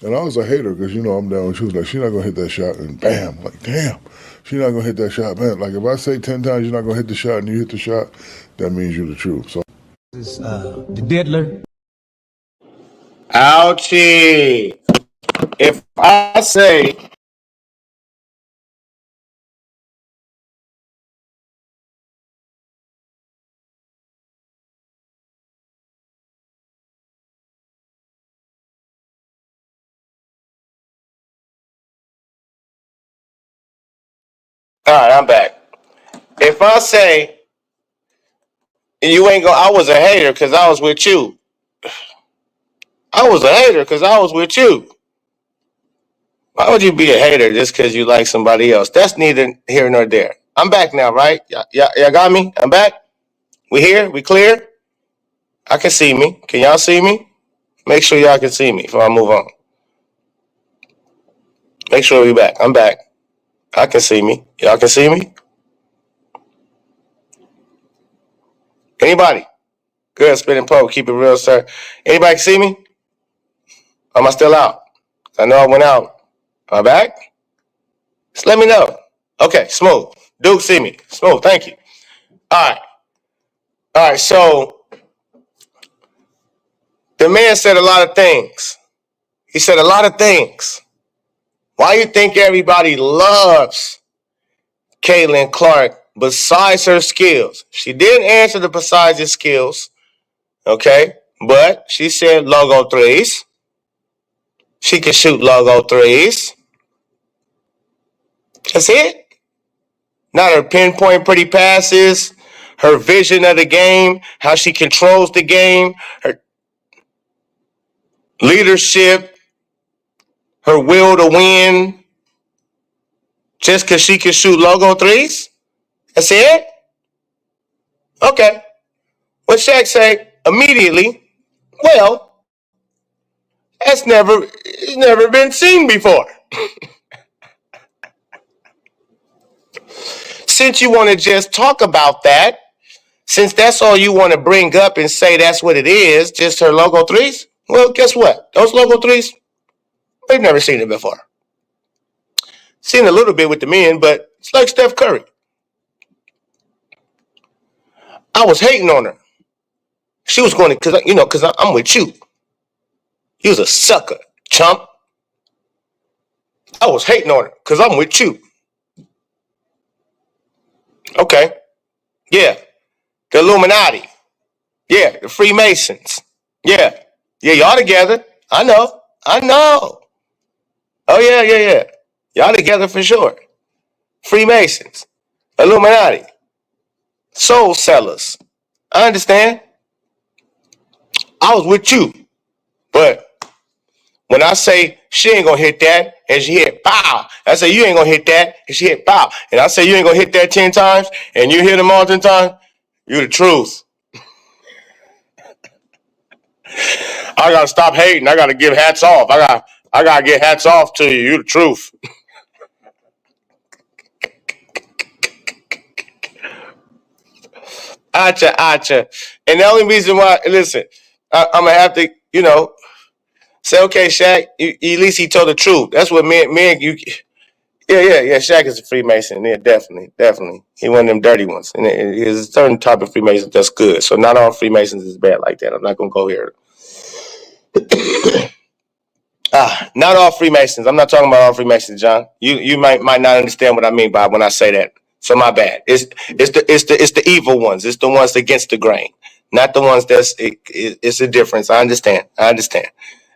and I was a hater because you know I'm down. She was like, she's not gonna hit that shot, and bam, like, damn, she's not gonna hit that shot, man. Like if I say 10 times you're not gonna hit the shot and you hit the shot, that means you're the truth. So This the diddler. Ouchie. If I say all right, I'm back. If I say you ain't gonna, I was a hater because I was with you. I was a hater because I was with you. Why would you be a hater just because you like somebody else? That's neither here nor there. I'm back now, right? Y'all got me? I'm back? We here? We clear? I can see me. Can y'all see me? Make sure y'all can see me before I move on. Make sure we back. I'm back. I can see me. Y'all can see me? Anybody? Good, spinning poke. Keep it real, sir. Anybody can see me? Or am I still out? I know I went out. Am I back? Just let me know. Okay, smooth. Duke, see me. Smooth, thank you. All right. All right, so the man said a lot of things. He said a lot of things. Why you think everybody loves Caitlin Clark besides her skills? She didn't answer the besides her skills, okay? But she said logo threes. She can shoot logo threes. That's it. Not her pinpoint pretty passes, her vision of the game, how she controls the game, her leadership, her will to win, just because she can shoot logo threes? That's it? Okay. What Shaq say immediately, well, it's never been seen before. Since you want to just talk about that, since that's all you want to bring up and say that's what it is, just her logo threes, well, guess what? Those logo threes, we've never seen it before. Seen a little bit with the men, but it's like Steph Curry. I was hating on her. She was going to, because I'm with you. You was a sucker, chump. I was hating on her because I'm with you. Okay. Yeah. The Illuminati. Yeah. The Freemasons. Yeah. Yeah, y'all together. I know. Oh, yeah. Y'all together for sure. Freemasons. Illuminati. Soul sellers. I understand. I was with you. But when I say she ain't gonna hit that and she hit pow, I say you ain't gonna hit that and she hit pow. And I say you ain't gonna hit that 10 times and you hit them all 10 times, you the truth. I gotta stop hating. I gotta give hats off. I gotta get hats off to you. You the truth. Acha. And the only reason why, listen, I'm gonna have to, say, okay, Shaq, at least he told the truth. That's what me and you. Yeah. Shaq is a Freemason. Yeah, definitely. He one of them dirty ones. And there's a certain type of Freemason that's good. So not all Freemasons is bad like that. I'm not gonna go here. Not all Freemasons. I'm not talking about all Freemasons, John. You might not understand what I mean by when I say that. So my bad. It's the evil ones. It's the ones against the grain, not the ones it's a difference. I understand.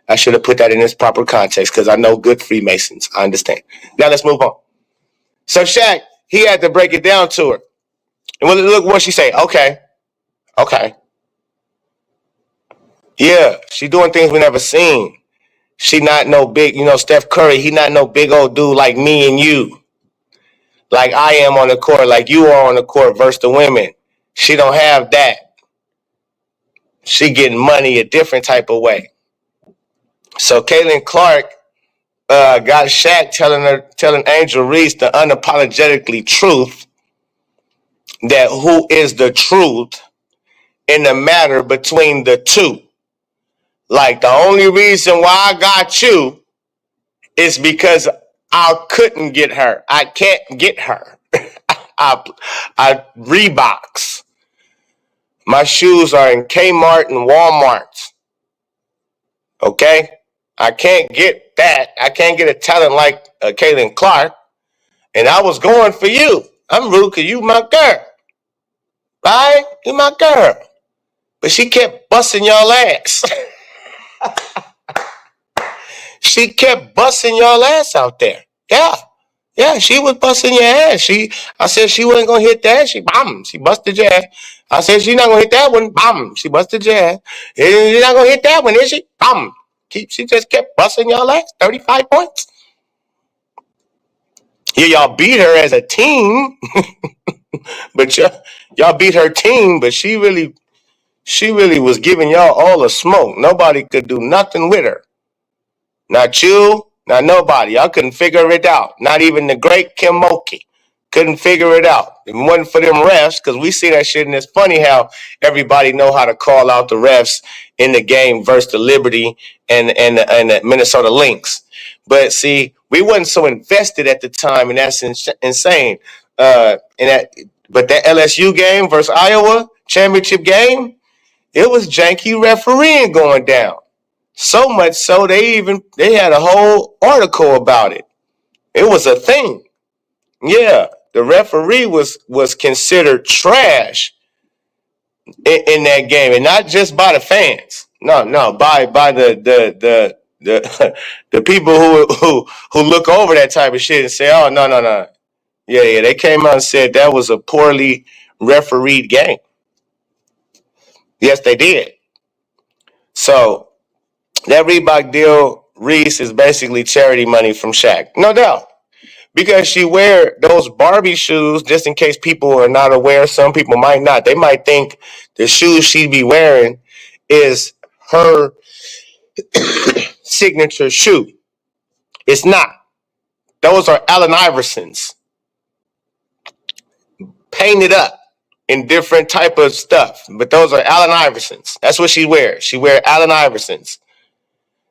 I should have put that in its proper context because I know good Freemasons. I understand. Now let's move on. So Shaq, he had to break it down to her. And look what she say. Okay. Yeah, she doing things we never seen. She not no big, Steph Curry, he not no big old dude like me and you. Like I am on the court, like you are on the court versus the women. She don't have that. She getting money a different type of way. So Caitlin Clark got Shaq telling Angel Reese the unapologetically truth that who is the truth in the matter between the two. Like the only reason why I got you is because I couldn't get her. I can't get her. I Reeboks. My shoes are in Kmart and Walmart. Okay? I can't get that. I can't get a talent like Caitlin Clark. And I was going for you. I'm rude because you my girl. Right? You my girl. But she kept busting y'all ass. She kept busting y'all ass out there. Yeah, she was busting your ass. I said she wasn't gonna hit that. She busted your ass. I said she's not gonna hit that one. She busted your ass. You're not gonna hit that one, is she? She just kept busting y'all ass. 35 points. Yeah, y'all beat her as a team, but y'all beat her team. But she really was giving y'all all the smoke. Nobody could do nothing with her. Not you, not nobody. I couldn't figure it out. Not even the great Kim Mulkey couldn't figure it out. It wasn't for them refs, because we see that shit, and it's funny how everybody know how to call out the refs in the game versus the Liberty and the Minnesota Lynx. But see, we wasn't so invested at the time, and that's insane. But that LSU game versus Iowa championship game, it was janky refereeing going down. So much so they had a whole article about it. It was a thing. Yeah, the referee was considered trash in that game, and not just by the fans. No, by the the people who look over that type of shit and say, "Oh, no. Yeah, they came out and said that was a poorly refereed game." Yes, they did. So that Reebok deal, Reese, is basically charity money from Shaq. No doubt. Because she wear those Barbie shoes, just in case people are not aware. Some people might not. They might think the shoes she be wearing is her signature shoe. It's not. Those are Allen Iverson's. Painted up in different type of stuff. But those are Allen Iverson's. That's what she wears. She wear Allen Iverson's.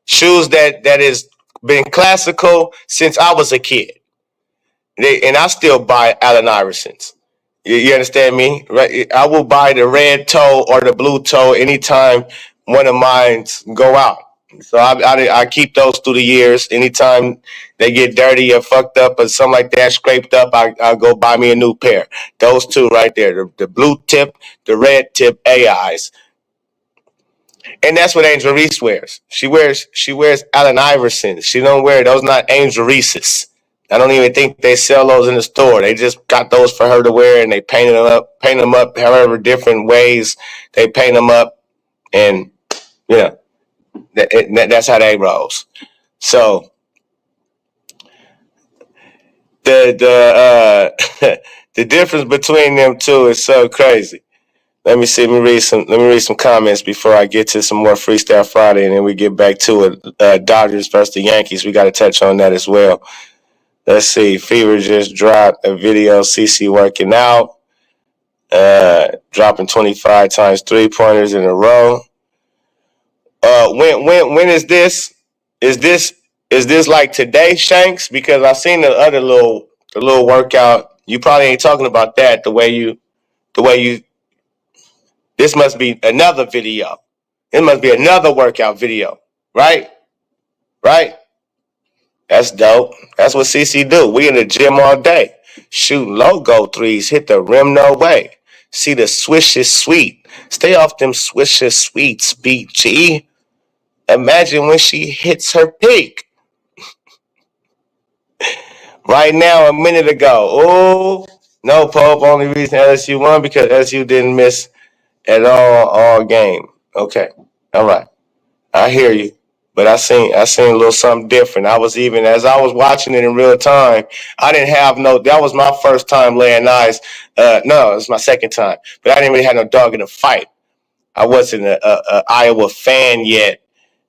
Shoes that has been classical since I was a kid. And I still buy Allen Iverson's. You understand me? Right? I will buy the red toe or the blue toe anytime one of mine go out. So I keep those through the years. Anytime they get dirty or fucked up or something like that, scraped up, I'll go buy me a new pair. Those two right there, the blue tip, the red tip AIs. And that's what Angel Reese wears. She wears Allen Iverson. She don't wear those. Not Angel Reese's. I don't even think they sell those in the store. They just got those for her to wear, and they paint them up however different ways they paint them up, and Yeah, that's how they rolls. So the the difference between them two is so crazy. Let me see. Let me read some comments before I get to some more Freestyle Friday, and then we get back to it. Dodgers versus the Yankees. We got to touch on that as well. Let's see. Fever just dropped a video. CC working out, dropping 25 times 3-pointers in a row. When is this? Is this like today, Shanks? Because I seen the little workout. You probably ain't talking about that the way you. This must be another video. It must be another workout video, right? Right? That's dope. That's what CC do. We in the gym all day. Shooting logo threes, hit the rim no way. See the swish is sweet. Stay off them swishes sweets, BG. Imagine when she hits her peak. Right now, a minute ago. Oh, no, Pope. Only reason LSU won because LSU didn't miss at all game. Okay. All right. I hear you. But I seen a little something different. I was even as I was watching it in real time, I didn't have that was my first time laying eyes. No, it was my second time. But I didn't really have no dog in the fight. I wasn't a Iowa fan yet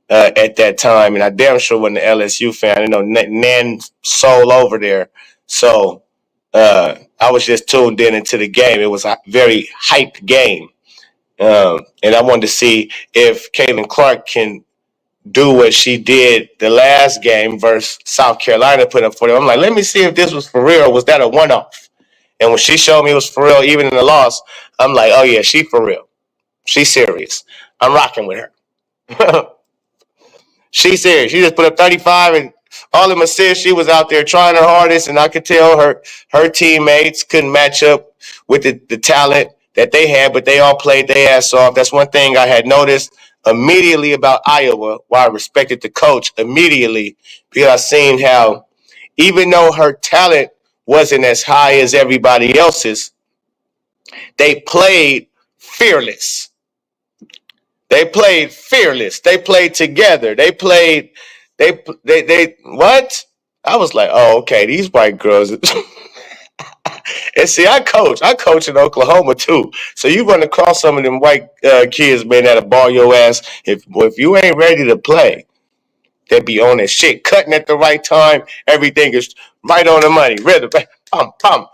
at that time, and I damn sure wasn't an LSU fan. I know Nan soul over there. So I was just tuned into the game. It was a very hyped game. And I wanted to see if Caitlin Clark can do what she did the last game versus South Carolina put up for them. I'm like, let me see if this was for real. Was that a one-off? And when she showed me it was for real, even in the loss, I'm like, oh yeah, she for real. She's serious. I'm rocking with her. She's serious. She just put up 35 and all them assists. She was out there trying her hardest, and I could tell her teammates couldn't match up with the talent that they had, but they all played their ass off. That's one thing I had noticed immediately about Iowa, why I respected the coach immediately, because I seen how even though her talent wasn't as high as everybody else's, they played fearless. They played fearless. They played together. They played. They. What? I was like, oh, okay. These white girls. And see, I coach in Oklahoma too. So you run across some of them white kids, man, that'll ball your ass. If you ain't ready to play, they be on that shit, cutting at the right time. Everything is right on the money. Rhythm, pump,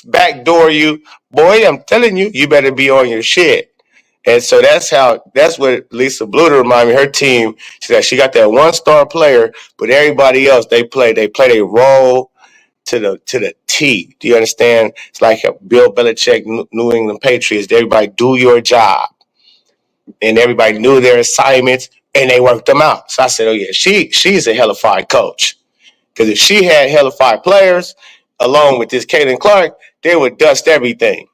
backdoor you, boy. I'm telling you, you better be on your shit. And so that's what Lisa Bluter reminded me. Her team, she got that one-star player, but everybody else, they play their role to the T. Do you understand? It's like a Bill Belichick, New England Patriots. Everybody do your job. And everybody knew their assignments, and they worked them out. So I said, oh, yeah, she's a hellified coach. Because if she had hellified players, along with this Caitlin Clark, they would dust everything.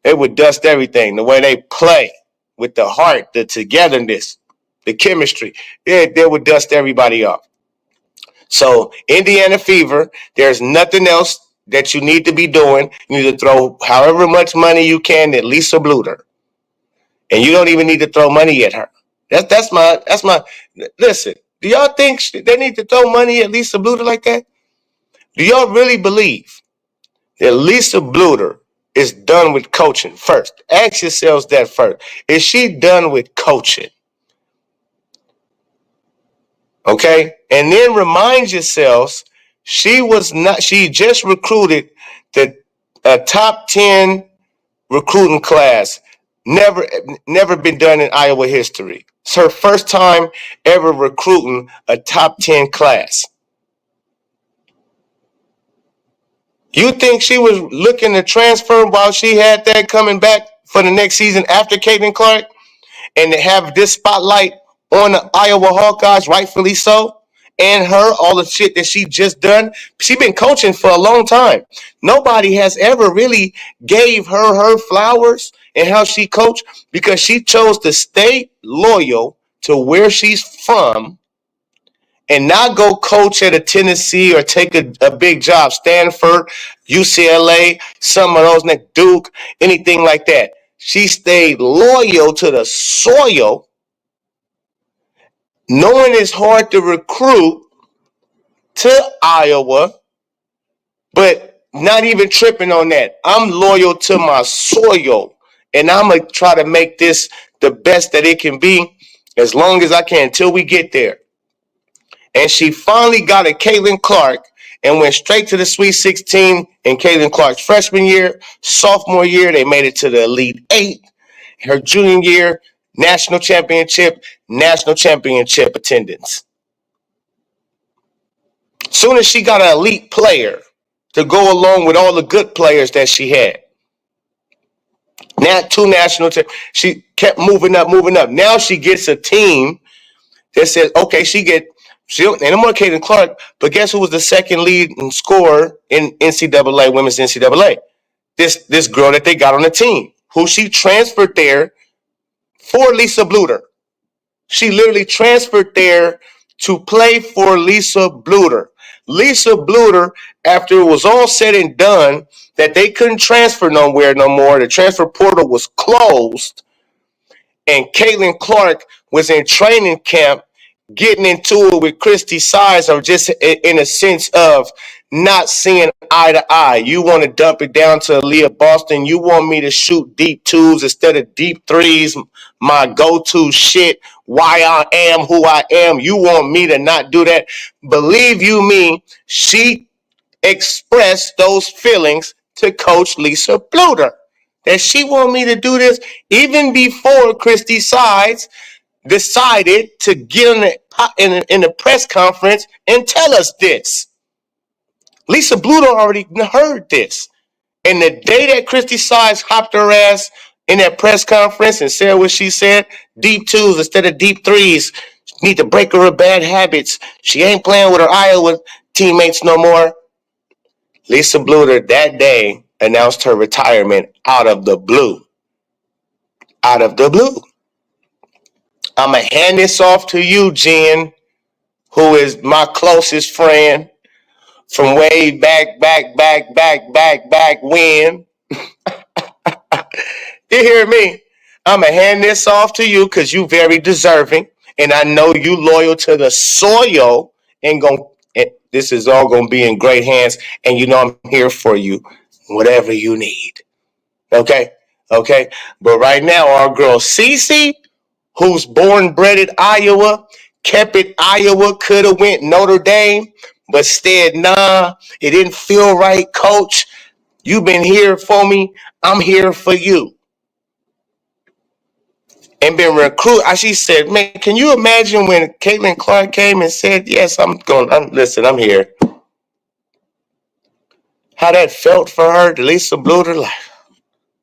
They would dust everything. The way they play. With the heart, the togetherness, the chemistry, they would dust everybody off. So Indiana Fever, there's nothing else that you need to be doing. You need to throw however much money you can at Lisa Bluter. And you don't even need to throw money at her. That's my listen, do y'all think they need to throw money at Lisa Bluter like that? Do y'all really believe that Lisa Bluter is done with coaching first? Ask yourselves that first. Is she done with coaching? Okay? And then remind yourselves, she just recruited the top 10 recruiting class. Never been done in Iowa history. It's her first time ever recruiting a top 10 class. You think she was looking to transfer while she had that coming back for the next season after Caitlin Clark, and to have this spotlight on the Iowa Hawkeyes, rightfully so, and her, all the shit that she just done? She been coaching for a long time. Nobody has ever really gave her flowers and how she coached, because she chose to stay loyal to where she's from and not go coach at a Tennessee or take a big job, Stanford, UCLA, some of those, Duke, anything like that. She stayed loyal to the soil knowing it's hard to recruit to Iowa, but not even tripping on that. I'm loyal to my soil, and I'm going to try to make this the best that it can be as long as I can until we get there. And she finally got a Caitlin Clark and went straight to the Sweet 16 in Caitlin Clark's freshman year. Sophomore year, they made it to the Elite Eight. Her junior year, national championship attendance. Soon as she got an elite player to go along with all the good players that she had. Now, 2 national championships. She kept moving up. Now she gets a team that says, okay, and I'm on Caitlin Clark, but guess who was the second lead scorer in NCAA, women's NCAA? This girl that they got on the team, who she transferred there for Lisa Bluter. She literally transferred there to play for Lisa Bluter. Lisa Bluter, after it was all said and done, that they couldn't transfer nowhere no more, the transfer portal was closed, and Caitlin Clark was in training camp getting into it with Christy Size, or just in a sense of not seeing eye to eye. You want to dump it down to Aaliyah Boston. You want me to shoot deep twos instead of deep threes, my go-to shit, why I am who I am. You want me to not do that. Believe you me, she expressed those feelings to Coach Lisa Bluter, that she want me to do this even before Christy Sides decided to get in the press conference and tell us this. Lisa Bluter already heard this. And the day that Christy Sides hopped her ass in that press conference and said what she said, deep twos instead of deep threes, need to break her of bad habits. She ain't playing with her Iowa teammates no more. Lisa Bluter that day announced her retirement out of the blue. Out of the blue. I'm going to hand this off to you, Jen, who is my closest friend from way back when. You hear me? I'm going to hand this off to you because you're very deserving. And I know you loyal to the soil. And this is all going to be in great hands. And you know I'm here for you, whatever you need. Okay? Okay? But right now, our girl Cece, who's born bred at Iowa, kept it Iowa, could have went Notre Dame, but instead, nah, it didn't feel right, coach. You've been here for me. I'm here for you. And been recruited. She said, man, can you imagine when Caitlin Clark came and said, yes, I'm here. How that felt for her, to Lisa Bluter, like,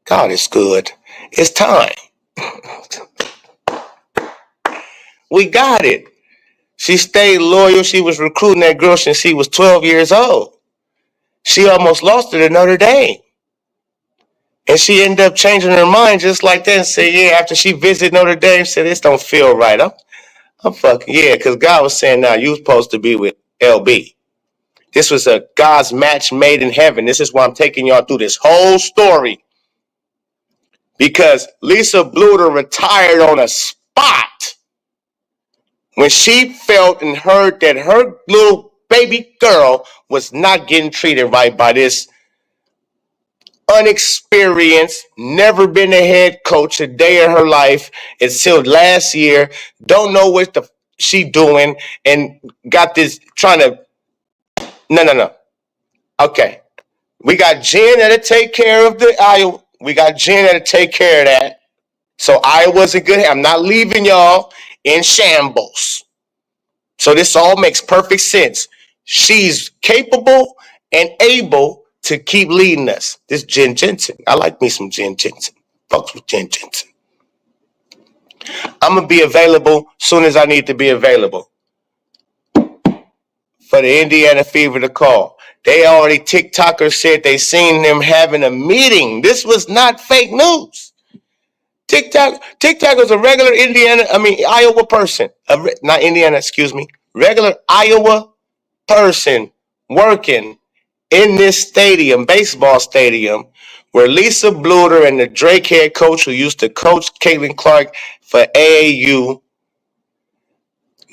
God is good. It's time. We got it. She stayed loyal. She was recruiting that girl since she was 12 years old. She almost lost it at Notre Dame. And she ended up changing her mind just like that and said, yeah, after she visited Notre Dame, said, this don't feel right. I'm fucking, yeah, because God was saying, now you're supposed to be with LB. This was a God's match made in heaven. This is why I'm taking y'all through this whole story. Because Lisa Bluter retired on a spot when she felt and heard that her little baby girl was not getting treated right by this unexperienced, never been a head coach a day of her life until last year, don't know what she doing, and got this trying to, no. Okay. We got Jen that'll take care of the Iowa. We got Jen that'll take care of that. So Iowa's a good, I'm not leaving y'all in shambles. So this all makes perfect sense. She's capable and able to keep leading us. This Jen Jensen. I like me some Jen Jensen. Folks with Jen Jensen. I'm going to be available soon as I need to be available for the Indiana Fever to call. They already, TikTokers said they seen them having a meeting. This was not fake news. TikTok was a regular Iowa person. Not Indiana, excuse me. Regular Iowa person working in this stadium, baseball stadium, where Lisa Bluter and the Drake head coach who used to coach Caitlin Clark for AAU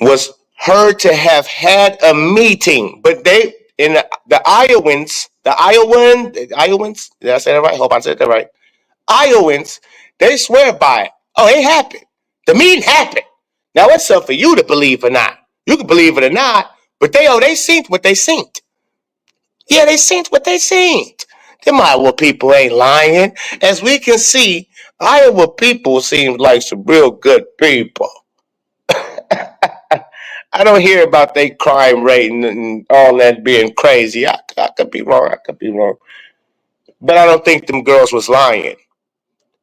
was her to have had a meeting, but they in the Iowans, did I say that right? Hope I said that right. Iowans, they swear by it. Oh, it happened. The meeting happened. Now it's up for you to believe or not. You can believe it or not, but they seen what they seen. Yeah, they seen what they seen. Them Iowa people ain't lying. As we can see, Iowa people seem like some real good people. I don't hear about their crime rate and all that being crazy. I could be wrong. But I don't think them girls was lying.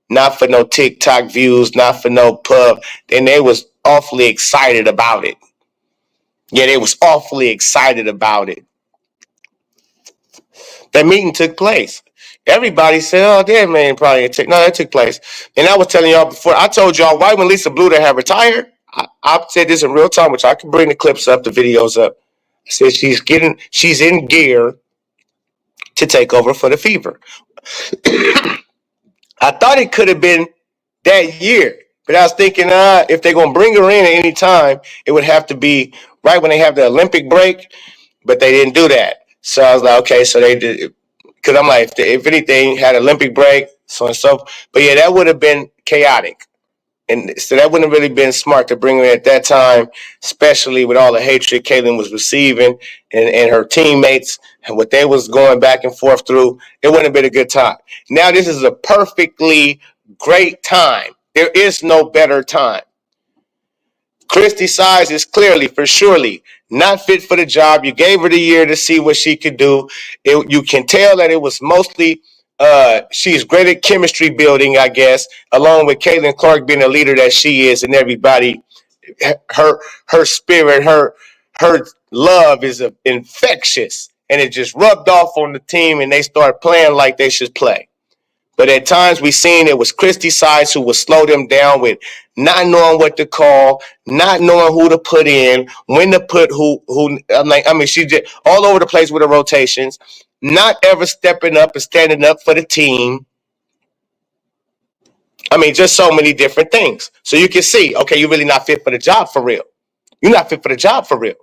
Not for no TikTok views, not for no pub. And they was awfully excited about it. Yeah, they was awfully excited about it. That meeting took place. Everybody said, oh, damn, man, probably didn't take. No, that took place. And I was telling y'all before, I told y'all right when Lisa Bluder had retired, I said this in real time, which I can bring the clips up, the videos up. I said she's in gear to take over for the Fever. I thought it could have been that year, but I was thinking, if they're gonna bring her in at any time, it would have to be right when they have the Olympic break. But they didn't do that, so I was like, okay, so they did, because I'm like, if anything, had Olympic break, so and so. But yeah, that would have been chaotic. And so that wouldn't have really been smart to bring her in at that time, especially with all the hatred Caitlin was receiving and her teammates and what they was going back and forth through. It wouldn't have been a good time. Now this is a perfectly great time. There is no better time. Christy Size is clearly, for surely, not fit for the job. You gave her the year to see what she could do. You can tell that it was mostly she's great at chemistry building, I guess, along with Caitlin Clark being the leader that she is, and everybody, her spirit, her love is infectious, and it just rubbed off on the team, and they started playing like they should play. But at times we seen it was Christy Sides who would slow them down with not knowing what to call, not knowing who to put in, when to put who. She just all over the place with her rotations, not ever stepping up and standing up for the team. Just so many different things. So you can see, okay, you're really not fit for the job for real. You're not fit for the job for real.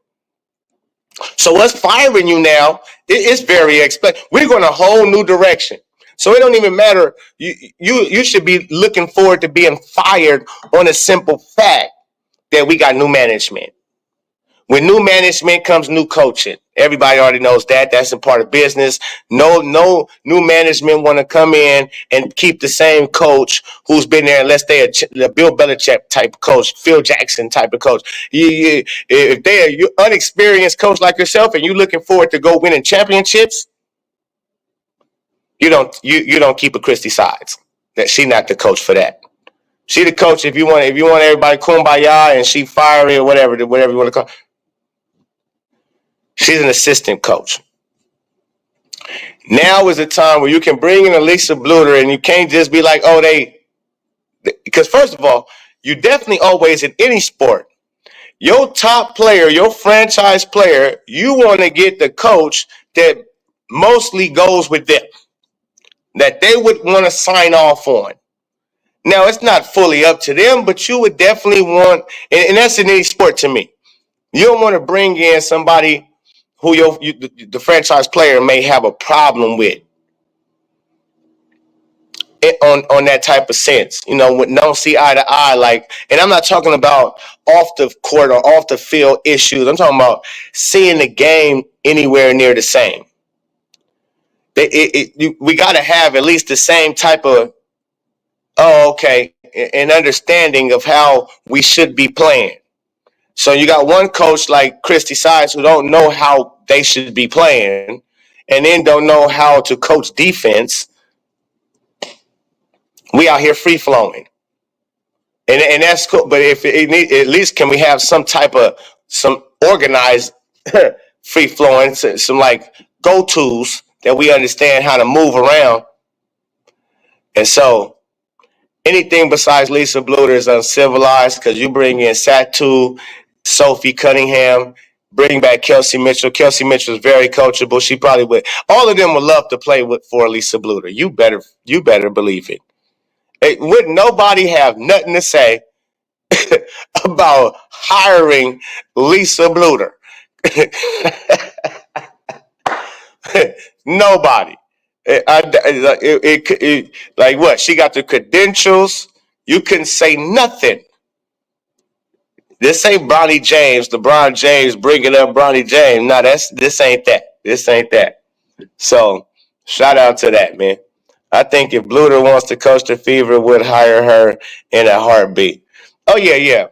So us firing you now, it's very expected. We're going a whole new direction. So it don't even matter. You should be looking forward to being fired on a simple fact that we got new management. With new management comes new coaching. Everybody already knows that. That's a part of business. No new management want to come in and keep the same coach who's been there unless they're a Bill Belichick type of coach, Phil Jackson type of coach. If they're an unexperienced coach like yourself and you're looking forward to go winning championships, you don't keep a Christy Sides. That she not the coach for that. She the coach if you want everybody kumbaya and she fiery or whatever you want to call. She's an assistant coach. Now is the time where you can bring in a Lisa Bluder and you can't just be like, because first of all, you definitely always in any sport, your top player, your franchise player, you want to get the coach that mostly goes with them, that they would want to sign off on. Now, it's not fully up to them, but you would definitely want, and that's in any sport to me. You don't want to bring in somebody who the franchise player may have a problem with on that type of sense. Don't see eye to eye. Like, and I'm not talking about off the court or off the field issues. I'm talking about seeing the game anywhere near the same. We got to have at least the same type of, an understanding of how we should be playing. So you got one coach like Christy Sides who don't know how they should be playing and then don't know how to coach defense. We out here free flowing. And that's cool. But if at least can we have some organized free flowing, some like go-tos that we understand how to move around. And so anything besides Lisa Bluder is uncivilized because you bring in Satu, Sophie Cunningham, bring back Kelsey Mitchell. Kelsey Mitchell is very coachable. She probably would. All of them would love to play for Lisa Bluder. You better believe it. Would nobody have nothing to say about hiring Lisa Bluter. Nobody. Like what? She got the credentials. You couldn't say nothing. This ain't Bronny James, LeBron James bringing up Bronny James. No, this ain't that. This ain't that. So, shout out to that, man. I think if Bluter wants to coach the Fever, would hire her in a heartbeat. Oh yeah.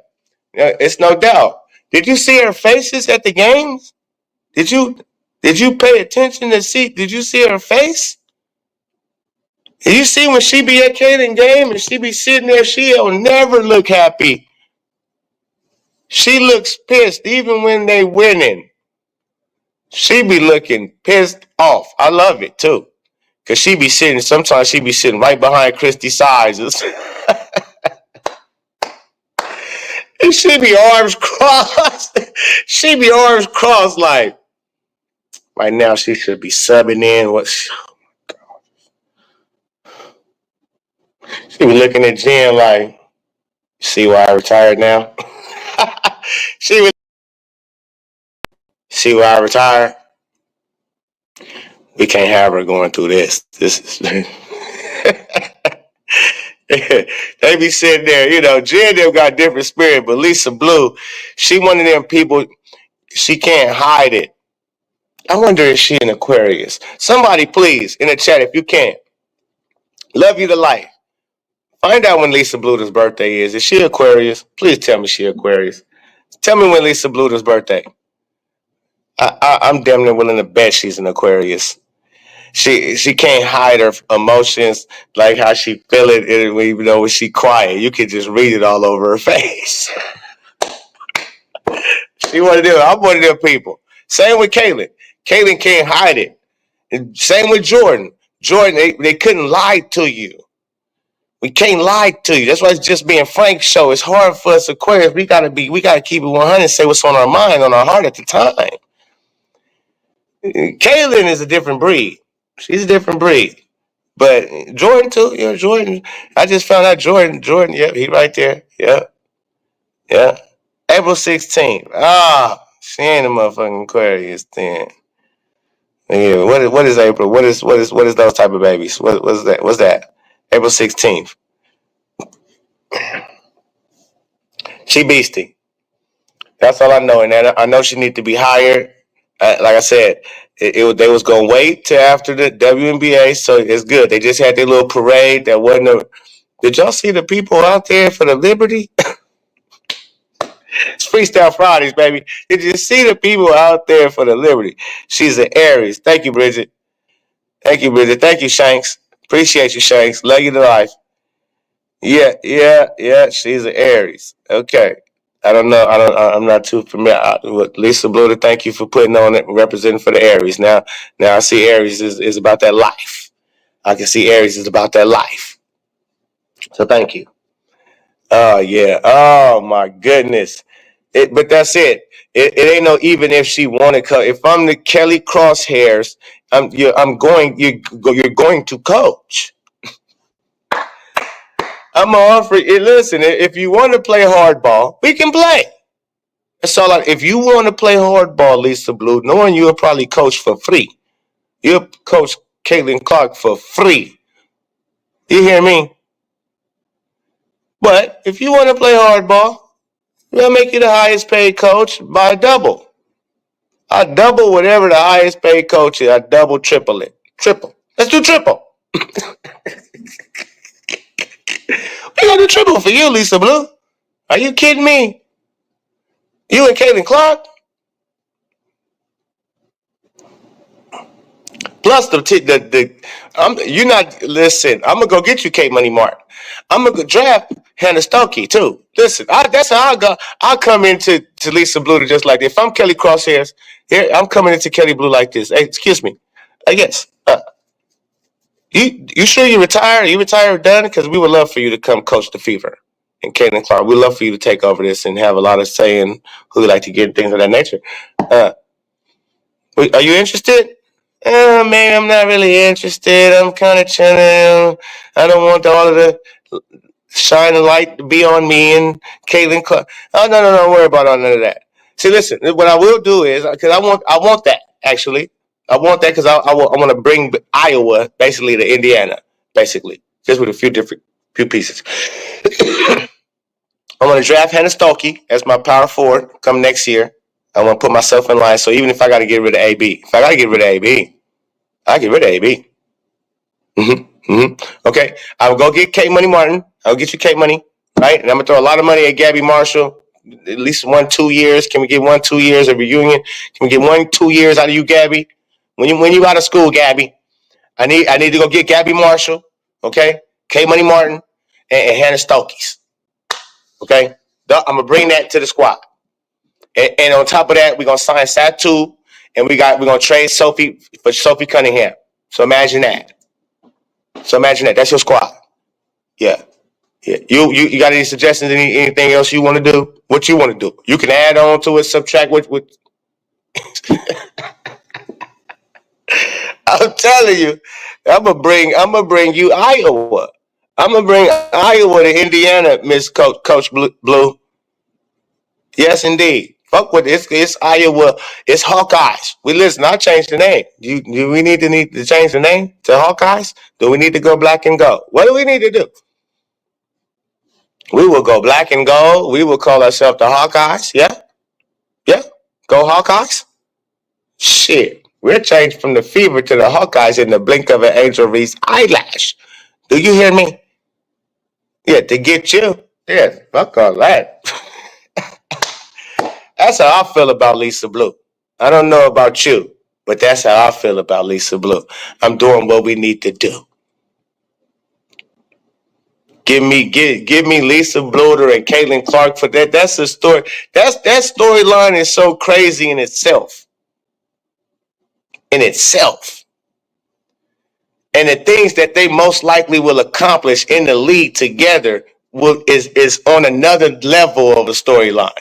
It's no doubt. Did you see her faces at the games? Did you pay attention to see? Did you see her face? Did you see when she be at Caden game and she be sitting there? She'll never look happy. She looks pissed even when they winning. She be looking pissed off. I love it too. Cause sometimes she be sitting right behind Christy Sizes. And she be arms crossed. She be arms crossed like, right now she should be subbing in. She be looking at Jen like, see why I retired now? See why I retired? We can't have her going through this. This is they be sitting there, Jen them got different spirit, but Lisa Blue, she one of them people, she can't hide it. I wonder if she an Aquarius. Somebody please, in the chat if you can. Love you to life. Find out when Lisa Bluter's birthday is. Is she Aquarius? Please tell me she Aquarius. Tell me when Lisa Bluter's birthday. I'm damn near willing to bet she's an Aquarius. She can't hide her emotions, like how she feel it, even though when she quiet, you can just read it all over her face. I'm one of them people. Same with Caitlin. Caitlin can't hide it. Same with Jordan. Jordan, they couldn't lie to you. We can't lie to you. That's why it's just being frank show. It's hard for us Aquarius. We gotta keep it 100 and say what's on our mind, on our heart at the time. Caitlin is a different breed. She's a different breed. But Jordan too, Jordan. I just found out Jordan, yep, he right there. Yeah. April 16th. She ain't a motherfucking Aquarius then. Yeah, what is April? What is those type of babies? What's that? What's that? April 16th. She beastie. That's all I know. And I know she need to be hired. Like I said, they was gonna wait till after the WNBA, so it's good. They just had their little parade. That wasn't a. Did y'all see the people out there for the Liberty? It's Freestyle Fridays, baby. Did you see the people out there for the Liberty? She's an Aries. Thank you, Bridget. Thank you, Shanks. Appreciate you, Shanks. Love you to life. Yeah. She's an Aries. Okay. I don't know. I'm not too familiar. Lisa Bluter, thank you for putting on it, representing for the Aries. Now I see Aries is about that life. I can see Aries is about that life. So thank you. Oh yeah. Oh my goodness. But that's it. It ain't no even if she wanted. If I'm the Kelly Crosshairs, you're going to coach. I'm offering. Listen, if you want to play hardball, we can play. That's all. If you want to play hardball, Lisa Blue, knowing you'll probably coach for free. You'll coach Caitlin Clark for free. You hear me? But if you want to play hardball, we'll make you the highest paid coach by double. I double whatever the highest paid coach is. I double, triple it. Triple. Let's do triple. We gonna do triple for you, Lisa Blue. Are you kidding me? You and Caitlin Clark? Plus you're not, listen, I'm gonna go get you Kate Money Mart. I'm gonna go draft Hannah Stokey too. Listen, that's how I go. I'll come into Lisa Blue just like this. If I'm Kelly Crosshairs, here I'm coming into Kelly Blue like this. Hey, excuse me. Yes. You sure you retired? You retired done? Because we would love for you to come coach the Fever and Caitlin Clark. We'd love for you to take over this and have a lot of say in who we like to get, things of that nature. Are you interested? Man, I'm not really interested. I'm kind of chilling. I don't want all of the. shine the light to be on me and Caitlin Clark. Oh, no, don't worry about none of that. See, listen, what I will do is, because I want that, actually. I want that because I want to bring Iowa, basically, to Indiana, basically, just with a few pieces. I'm going to draft Hannah Stokey as my power forward come next year. I'm going to put myself in line. So even if I got to get rid of AB, if I got to get rid of AB, I get rid of AB. Okay, I'll go get Kate Money Martin. I'll get you Kate Money, right? And I'm going to throw a lot of money at Gabby Marshall. At least 1-2 years. Can we get 1-2 years of reunion? Can we get 1-2 years out of you, Gabby? When you out of school, Gabby, I need to go get Gabby Marshall, okay? Kate Money Martin and Hannah Stokey's. Okay? I'm gonna bring that to the squad. And on top of that, we're gonna sign Satu, and we're gonna trade Sophie for Sophie Cunningham. So imagine that. That's your squad. Yeah. You got any suggestions? Anything else you want to do? What you want to do? You can add on to it, subtract what I'm telling you, I'm gonna bring you Iowa. I'm gonna bring Iowa to Indiana, Miss Coach Blue. Yes, indeed. Fuck with it. It's Iowa. It's Hawkeyes. Listen. I changed the name. Do we need to change the name to Hawkeyes? Do we need to go black and gold? What do we need to do? We will go black and gold. We will call ourselves the Hawkeyes. Yeah. Go Hawkeyes. Shit. We're changed from the Fever to the Hawkeyes in the blink of an Angel Reese eyelash. Do you hear me? Yeah, to get you. Yeah, fuck all that. That's how I feel about Lisa Blue. I don't know about you, but that's how I feel about Lisa Blue. I'm doing what we need to do. Give me Lisa Bluder and Caitlin Clark for that. That's the story. That storyline is so crazy in itself. And the things that they most likely will accomplish in the league together is on another level of a storyline.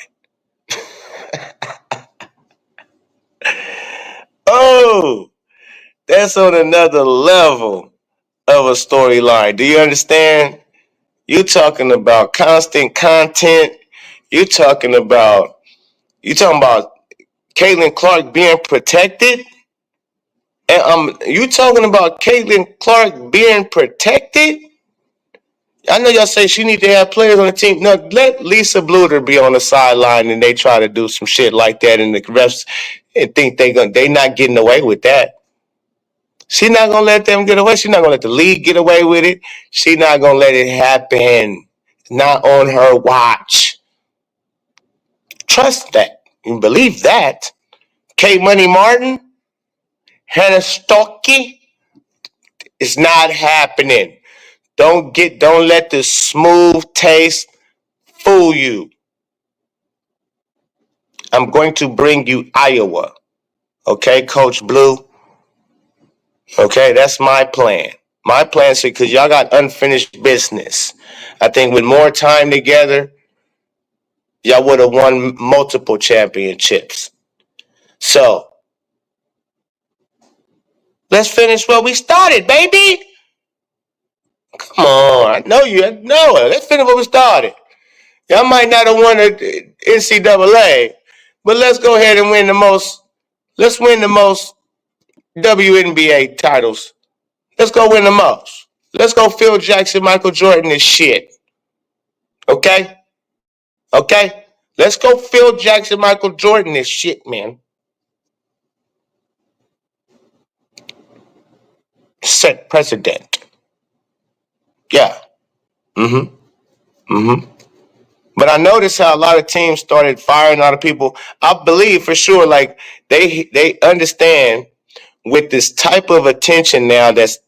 Oh, that's on another level of a storyline. Do you understand? You talking about constant content. You talking about Caitlin Clark being protected. And you talking about Caitlin Clark being protected? I know y'all say she need to have players on the team. No, let Lisa Bluder be on the sideline and they try to do some shit like that, and the refs and think they not getting away with that. She's not gonna let them get away. She's not gonna let the league get away with it. She's not gonna let it happen. Not on her watch. Trust that. You believe that. K Money Martin, Hannah Stokey, it's not happening. Don't let the smooth taste fool you. I'm going to bring you Iowa. Okay, Coach Blue? Okay, that's my plan. My plan is because y'all got unfinished business. I think with more time together, y'all would have won multiple championships. So, let's finish what we started, baby. Come on, I know you know it. Let's finish what we started. Y'all might not have won the NCAA, but let's go ahead and win the most. Let's win the most WNBA titles. Let's go win the most. Let's go Phil Jackson, Michael Jordan this shit. Okay? Let's go Phil Jackson, Michael Jordan this shit, man. Set precedent. Yeah. But I noticed how a lot of teams started firing a lot of people. I believe for sure, like they understand with this type of attention now that's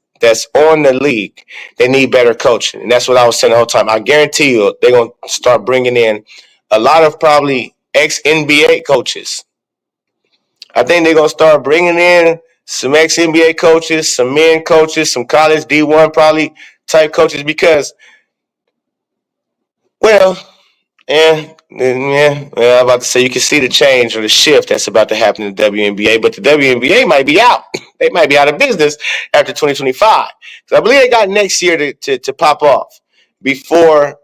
on the league, they need better coaching. And that's what I was saying the whole time. I guarantee you they're going to start bringing in a lot of probably ex-NBA coaches. I think they're going to start bringing in some ex-NBA coaches, some men coaches, some college D1 probably type coaches because, well, I'm about to say you can see the change or the shift that's about to happen in the WNBA, but the WNBA might be out. They might be out of business after 2025. So I believe they got next year to pop off before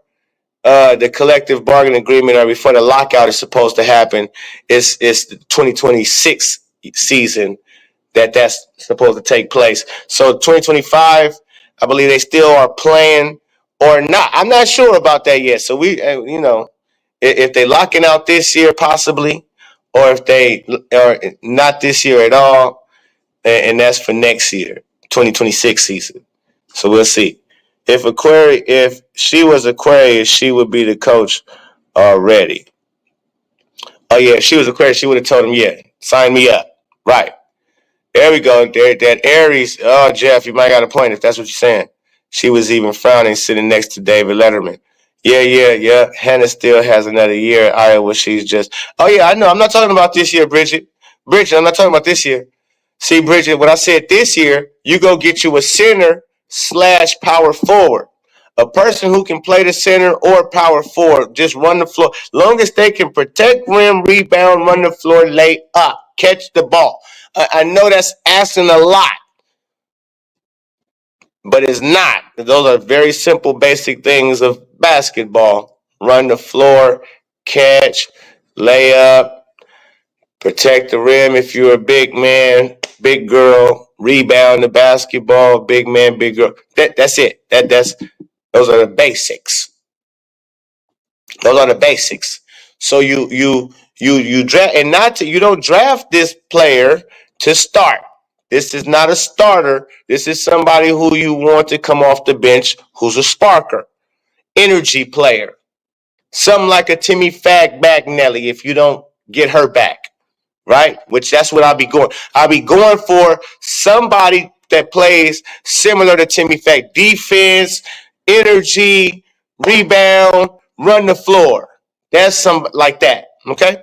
the collective bargaining agreement or before the lockout is supposed to happen, it's the 2026 season that's supposed to take place. So 2025, I believe they still are playing or not. I'm not sure about that yet. So we, if they locking out this year possibly, or if they are not this year at all, and that's for next year, 2026 season. So we'll see. If she was Aquarius, she would be the coach already. Oh yeah, if she was Aquarius, she would have told him, yeah, sign me up. Right. There we go. There, that Aries. Oh, Jeff, you might got a point if that's what you're saying. She was even frowning sitting next to David Letterman. Yeah. Hannah still has another year at Iowa. She's just. Oh yeah, I know. I'm not talking about this year, Bridget. Bridget, I'm not talking about this year. See, Bridget, when I said this year, you go get you a center / power forward. A person who can play the center or power forward, just run the floor. Long as they can protect rim, rebound, run the floor, lay up, catch the ball. I know that's asking a lot, but it's not. Those are very simple, basic things of basketball. Run the floor, catch, lay up, protect the rim if you're a big man, big girl, rebound the basketball, big man, big girl. That's it. Those are the basics. Those are the basics. So you draft and you don't draft this player to start. This is not a starter. This is somebody who you want to come off the bench who's a sparker. Energy player. Something like a Timmy Fag Bagnelli if you don't get her back. Right? Which that's what I'll be going. I'll be going for somebody that plays similar to Timmy Fag. Defense, energy, rebound, run the floor. That's some like that. Okay?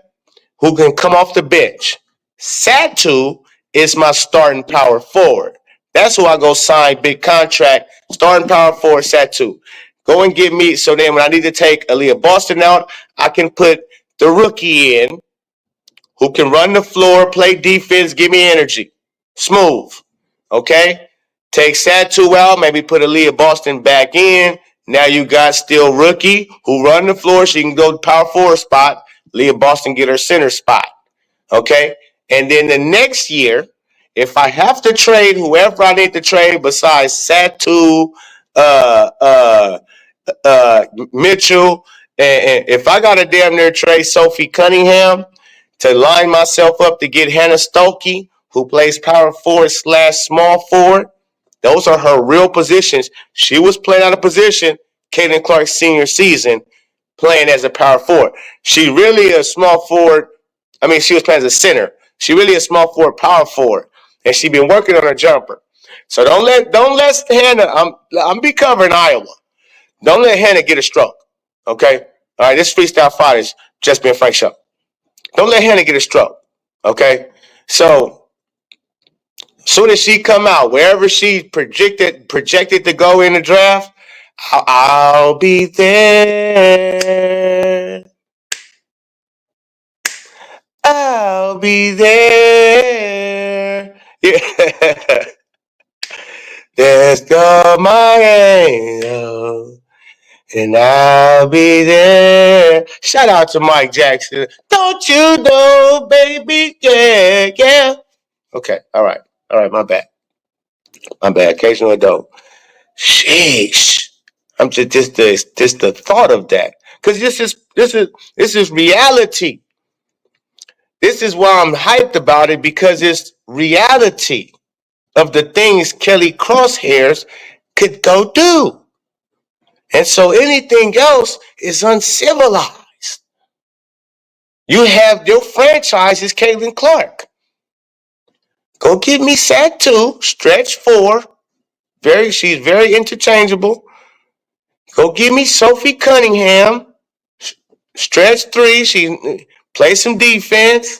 Who can come off the bench. Satu is my starting power forward. That's who I go sign big contract. Starting power forward, Satu. Go and get me. So then when I need to take Aaliyah Boston out, I can put the rookie in who can run the floor, play defense, give me energy. Smooth. Okay? Take Satu out, maybe put Aaliyah Boston back in. Now you got still rookie who run the floor. She can go to power forward spot. Leah Boston get her center spot. Okay? And then the next year, if I have to trade whoever I need to trade besides Satu, Mitchell, and if I got to damn near trade Sophie Cunningham to line myself up to get Hannah Stokey, who plays power forward / small forward, those are her real positions. She was playing out of position Caitlin Clark's senior season, playing as a power forward. She really a small forward. I mean, she was playing as a center. She really a small forward, power forward, and she been working on her jumper. So don't let Hannah. I'm be covering Iowa. Don't let Hannah get a stroke. Okay. All right. This Freestyle Fridays just been Frank show. Don't let Hannah get a stroke. Okay. So soon as she come out, wherever she projected to go in the draft, I'll be there. I'll be there. Yeah. Let's go, my angel, and I'll be there. Shout out to Mike Jackson. Don't you know, baby? Yeah. Okay, all right, my bad. Occasional adult. Sheesh. I'm just the thought of that, because this is reality. This is why I'm hyped about it, because it's reality of the things Kelly Crosshairs could go do. And so anything else is uncivilized. You have your franchise is Caitlin Clark. Go get me sack 2, stretch 4. She's very interchangeable. Go get me Sophie Cunningham, stretch 3. She plays some defense.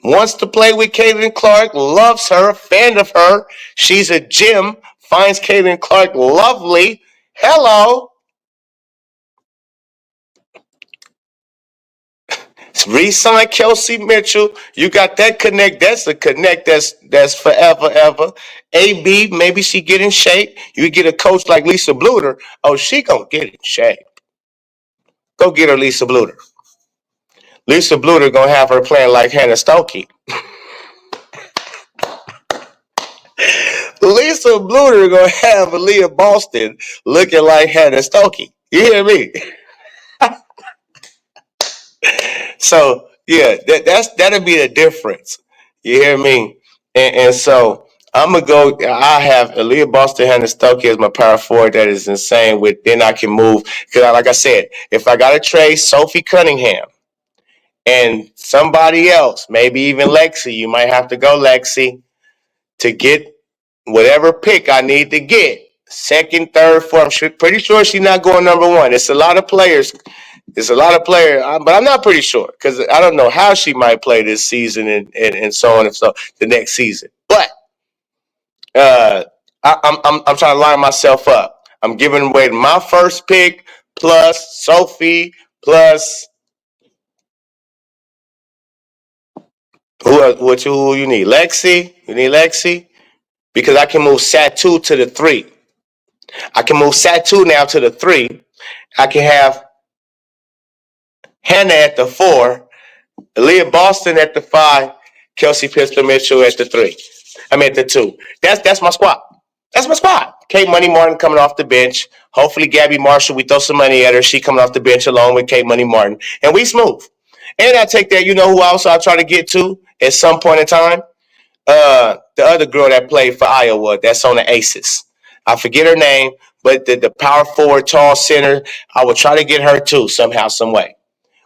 Wants to play with Caitlin Clark, loves her, fan of her. She's a gem, finds Caitlin Clark lovely. Hello. Re-sign Kelsey Mitchell. You got that connect. That's a connect that's forever, ever. AB, maybe she get in shape. You get a coach like Lisa Bluter. Oh, she gonna get in shape. Go get her Lisa Bluter. Lisa Bluter gonna have her playing like Hannah Stokey. Lisa Bluter gonna have Aaliyah Boston looking like Hannah Stokey. You hear me? So yeah, that'll be the difference. You hear me? And so I'm gonna go. I have Aaliyah Boston, Hannah Stokey as my power forward. That is insane. With then I can move because, like I said, if I got to trade Sophie Cunningham and somebody else, maybe even Lexi, you might have to go Lexi to get whatever pick I need to get. Second, third, fourth. I'm pretty sure she's not going number one. It's a lot of players. It's a lot of players, but I'm not pretty sure because I don't know how she might play this season and so on and so the next season. But I'm trying to line myself up. I'm giving away my first pick plus Sophie plus who you need? Lexi. You need Lexi because I can move Satu to the 3. I can move Satu now to the 3. I can have Hannah at the 4, Aaliyah Boston at the 5, Kelsey Pistol Mitchell at the 3. I'm at the 2. That's my squad. That's my squad. Kate Money Martin coming off the bench. Hopefully Gabby Marshall, we throw some money at her. She coming off the bench along with Kate Money Martin. And we smooth. And I take that, you know who else I try to get to at some point in time? The other girl that played for Iowa that's on the Aces. I forget her name, but the power forward, tall center, I will try to get her too somehow, some way.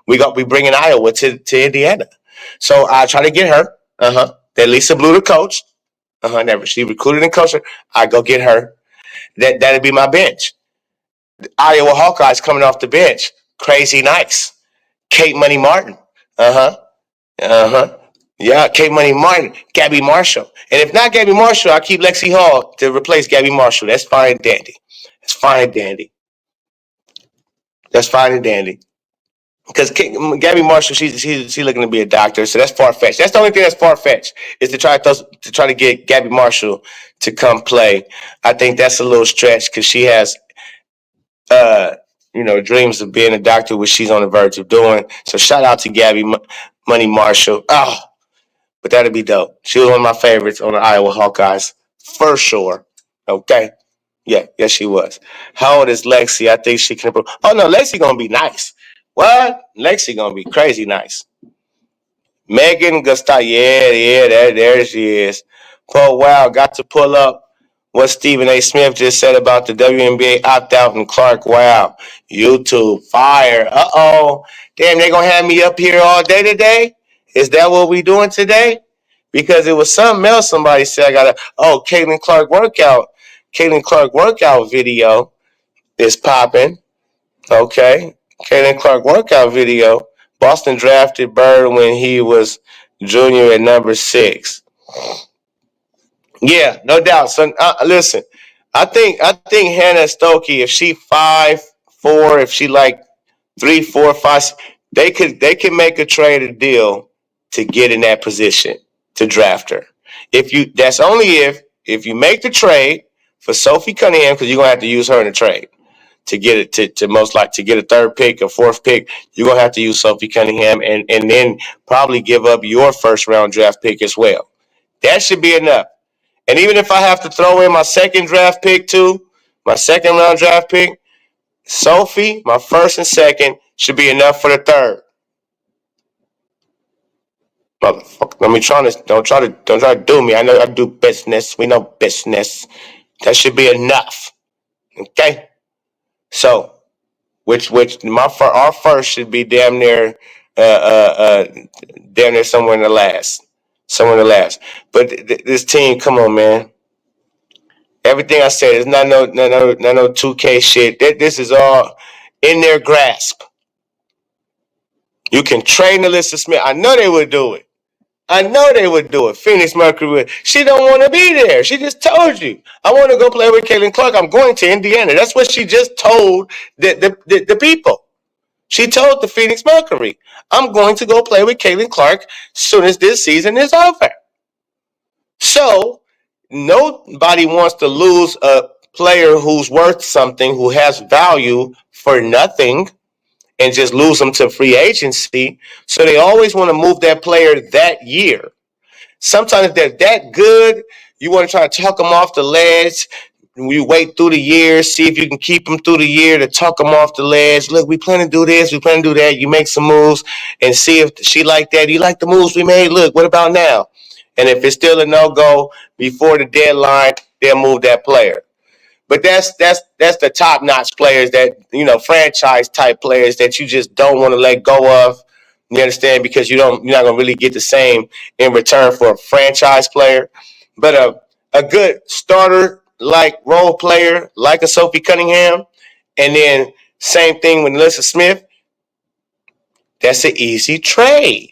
We bringing Iowa to Indiana. So I try to get her. That Lisa Bluter coach. Never. She recruited and coached her. I go get her. That'd be my bench. The Iowa Hawkeyes coming off the bench. Crazy nice. Kate Money Martin. Yeah, Kate Money Martin. Gabby Marshall. And if not Gabby Marshall, I keep Lexi Hall to replace Gabby Marshall. That's fine and dandy. That's fine and dandy. That's fine and dandy. Because Gabby Marshall, she's looking to be a doctor, so that's far fetched. That's the only thing that's far fetched is to try to get Gabby Marshall to come play. I think that's a little stretch because she has, dreams of being a doctor, which she's on the verge of doing. So shout out to Gabby Money Marshall. Oh, but that'd be dope. She was one of my favorites on the Iowa Hawkeyes for sure. Okay. Yeah, yes, she was. How old is Lexi? I think she can improve. Oh no, Lexi gonna be nice. What? Lexi gonna be crazy nice. Megan Gusta, there she is. Oh wow, got to pull up what Stephen A. Smith just said about the WNBA opt-out and Clark. Wow, YouTube fire. Damn, they gonna have me up here all day today? Is that what we doing today? Because it was something else somebody said. Caitlin Clark workout video is popping. Okay. Caitlin Clark workout video. Boston drafted Bird when he was junior at number 6. Yeah, no doubt. So listen, I think Hannah Stokey, if she 5'4", if she like 3, 4, 5, they could make a trade a deal to get in that position to draft her. That's only if you make the trade for Sophie Cunningham, because you're gonna have to use her in the trade to get it to most like to get a 3rd pick, a 4th pick. You're gonna have to use Sophie Cunningham and then probably give up your 1st round draft pick as well. That should be enough. And even if I have to throw in my 2nd draft pick too, my 2nd round draft pick, Sophie, my 1st and 2nd should be enough for the 3rd. Motherfucker, don't try to do me. I know I do business. We know business. That should be enough. Okay? So, which our first should be damn near somewhere in the last. But this team, come on, man. Everything I said is not no 2K shit. This is all in their grasp. You can train Alyssa Smith. I know they would do it. Phoenix Mercury. She don't want to be there. She just told you. I want to go play with Caitlin Clark. I'm going to Indiana. That's what she just told the people. She told the Phoenix Mercury, I'm going to go play with Caitlin Clark as soon as this season is over. So, nobody wants to lose a player who's worth something, who has value for nothing. and just lose them to free agency. So they always want to move that player that year. Sometimes if they're that good, you want to try to talk them off the ledge. We wait through the year, see if you can keep them through the year to talk them off the ledge. Look, we plan to do this, we plan to do that. You make some moves and see if she like that. You like the moves we made? Look, what about now? And if it's still a no-go before the deadline, they'll move that player. But that's the top-notch players that, franchise type players that you just don't want to let go of. You understand? Because you're not gonna really get the same in return for a franchise player. But a good starter like role player like a Sophie Cunningham, and then same thing with Alyssa Smith. That's an easy trade.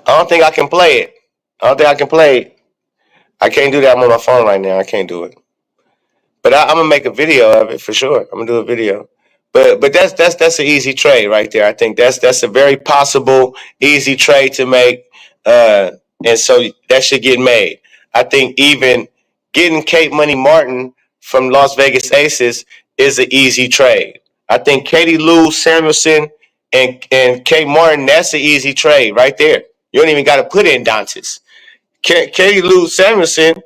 I don't think I can play it. I can't do that. I'm on my phone right now. I can't do it. But I'm gonna make a video of it for sure. I'm gonna do a video. But that's an easy trade right there. I think that's a very possible easy trade to make. And so that should get made. I think even getting Kate Money Martin from Las Vegas Aces is an easy trade. I think Katie Lou Samuelson and Kate Martin, that's an easy trade right there. You don't even got to put in Dantes. Katie Lou Samuelson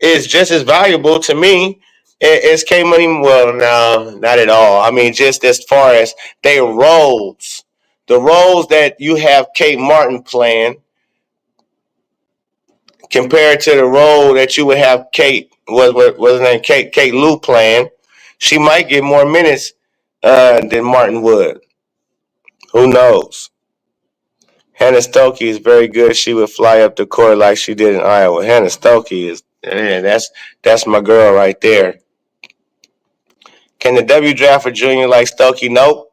is just as valuable to me as K Money. Well, no, not at all. I mean, just as far as their roles, the roles that you have Kate Martin playing compared to the role that you would have Kate, was her name, Kate Lou playing, she might get more minutes than Martin would. Who knows? Hannah Stokey is very good. She would fly up the court like she did in Iowa. Hannah Stokey is, man, that's my girl right there. Can the W draft for junior like Stokey? Nope.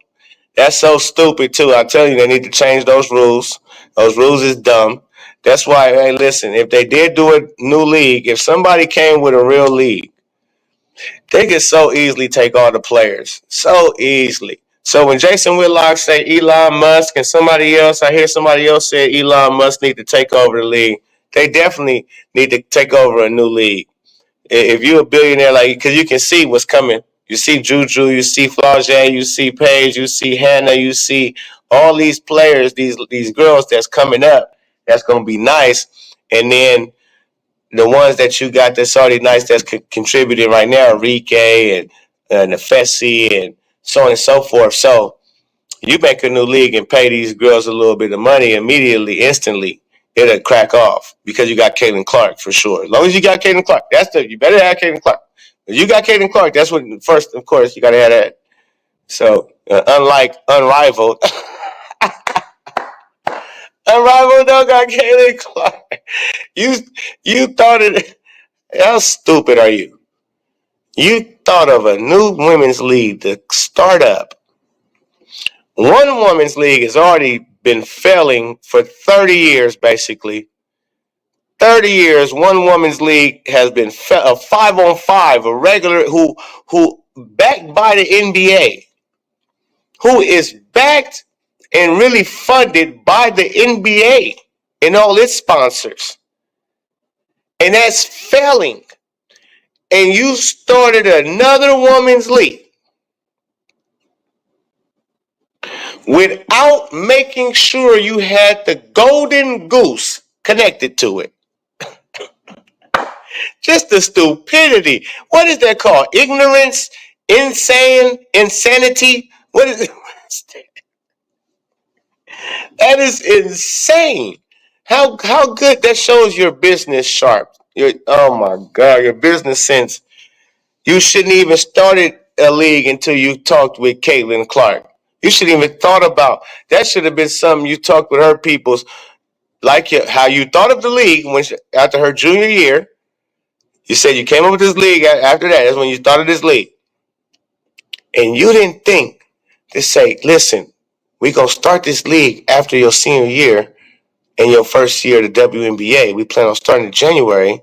That's so stupid too. I tell you, they need to change those rules. Those rules is dumb. That's why, hey, listen, if they did do a new league, if somebody came with a real league, they could so easily take all the players. So easily. So when Jason Whitlock say Elon Musk and somebody else, I hear somebody else say Elon Musk need to take over the league. They definitely need to take over a new league. If you're a billionaire, because you can see what's coming. You see Juju, you see Flaugier, you see Paige, you see Hannah, you see all these players, these girls that's coming up. That's going to be nice. And then the ones that you got that's already nice that's contributing right now, Enrique and Nefesi and so on and so forth. So you make a new league and pay these girls a little bit of money immediately, instantly, it'll crack off because you got Caitlin Clark for sure. As long as you got Caitlin Clark, you better have Caitlin Clark. If you got Caitlin Clark, that's what first, of course, you got to have that. So unlike Unrivaled, Unrivaled don't got Caitlin Clark. You thought it. How stupid are you? You thought of a new women's league to start up. One women's league has already been failing for 30 years, basically. 30 years, one women's league has been a 5-on-5, a regular who backed by the NBA, who is backed and really funded by the NBA and all its sponsors. And that's failing. And you started another women's league without making sure you had the golden goose connected to it. Just the stupidity. What is that called? Ignorance? Insanity? What is it? That is insane. How good that shows your business sharp. Oh my God, your business sense. You shouldn't even started a league until you talked with Caitlin Clark. You shouldn't even thought about that. Should have been something you talked with her peoples, like how you thought of the league after her junior year. You said you came up with this league after that. That's when you thought of this league. And you didn't think to say, listen, we're going to start this league after your senior year and your first year of the WNBA. We plan on starting in January.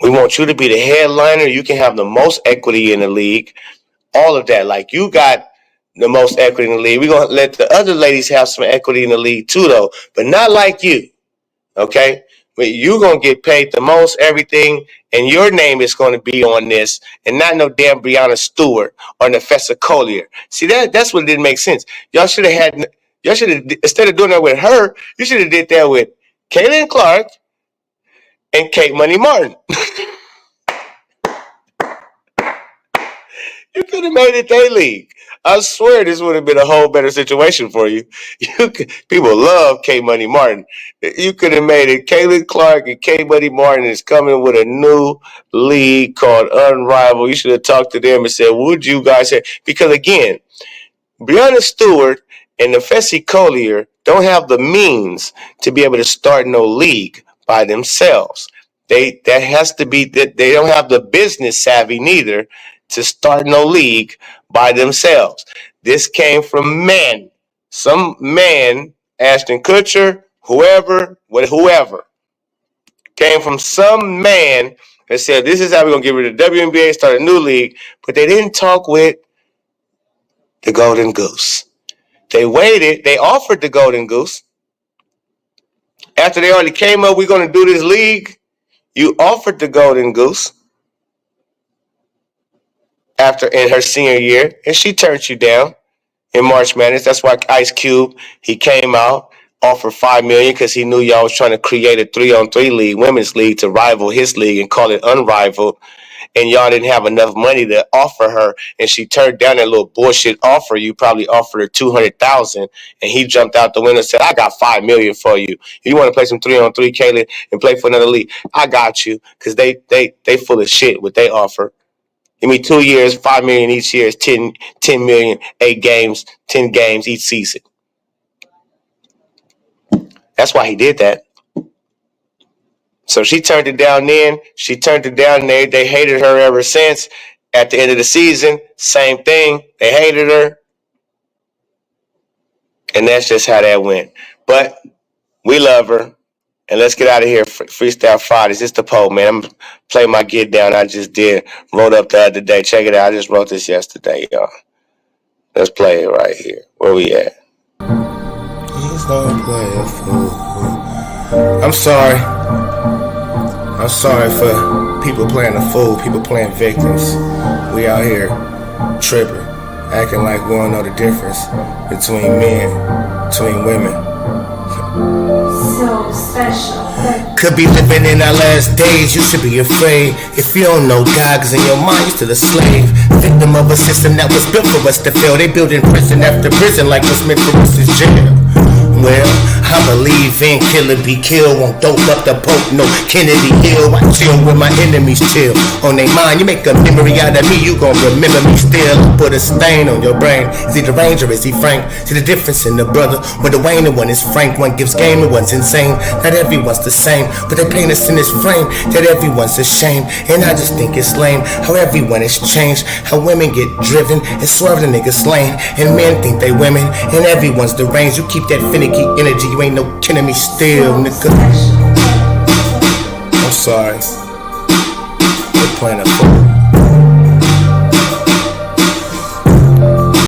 We want you to be the headliner. You can have the most equity in the league. All of that. Like, you got the most equity in the league. We're going to let the other ladies have some equity in the league too, though. But not like you. Okay? But you're going to get paid the most everything, and your name is going to be on this, and not no damn Breonna Stewart or Nefessa Collier. See, that's what didn't make sense. Y'all should have instead of doing that with her, you should have did that with Caitlin Clark and Kate Money Martin. You could have made it their league. I swear this would have been a whole better situation for you. People love K Money Martin. You could have made it. Caitlin Clark and K Money Martin is coming with a new league called Unrivaled. You should have talked to them and said, would you guys say? Because again, Breonna Stewart and Nefessa Collier don't have the means to be able to start no league by themselves. They don't have the business savvy neither to start no league by themselves. This came from men. Some man, Ashton Kutcher, whoever, came from some man that said, this is how we're going to get rid of the WNBA, start a new league. But they didn't talk with the Golden Goose. They waited. They offered the Golden Goose. After they already came up, we're going to do this league. You offered the Golden Goose in her senior year, and she turned you down in March Madness. That's why Ice Cube, he came out, offered $5 million because he knew y'all was trying to create a 3-on-3 league, women's league, to rival his league and call it Unrivaled. And y'all didn't have enough money to offer her, and she turned down that little bullshit offer. You probably offered her $200,000, and he jumped out the window and said, I got $5 million for you. You want to play some 3-on-3, Caitlin, and play for another league? I got you, because they full of shit what they offer. Give me 2 years, $5 million each year is 10 million, 8 games, 10 games each season. That's why he did that. So she turned it down then. She turned it down there. They hated her ever since. At the end of the season, same thing. They hated her. And that's just how that went. But we love her. And let's get out of here. Freestyle Fridays. It's the poll, man. I'm playing my Get Down. I just wrote up the other day. Check it out. I just wrote this yesterday, y'all. Let's play it right here. Where we at? He's not playing fool. I'm sorry. I'm sorry for people playing the fool, people playing victims. We out here tripping, acting like we don't know the difference between men, between women. So special. Could be living in our last days, you should be afraid. If you don't know God, cause in your mind you're still a slave. Victim of a system that was built for us to fail. They build in prison after prison like what's meant for us is jail. Well, I believe in kill or be killed. Won't dope up the Pope, no Kennedy Hill. I chill with my enemies chill. On their mind, you make a memory out of me, you gon' remember me still. Put a stain on your brain. Is he deranged or is he frank? See the difference in the brother. When the Wayne and one is frank, one gives game and one's insane. Not everyone's the same, but they paint us in this frame that everyone's ashamed. And I just think it's lame how everyone has changed. How women get driven and swerve the niggas slain. And men think they women and everyone's deranged. You keep that finicky energy, you ain't no kin of me still, nigga. I'm sorry. We're playing a fool.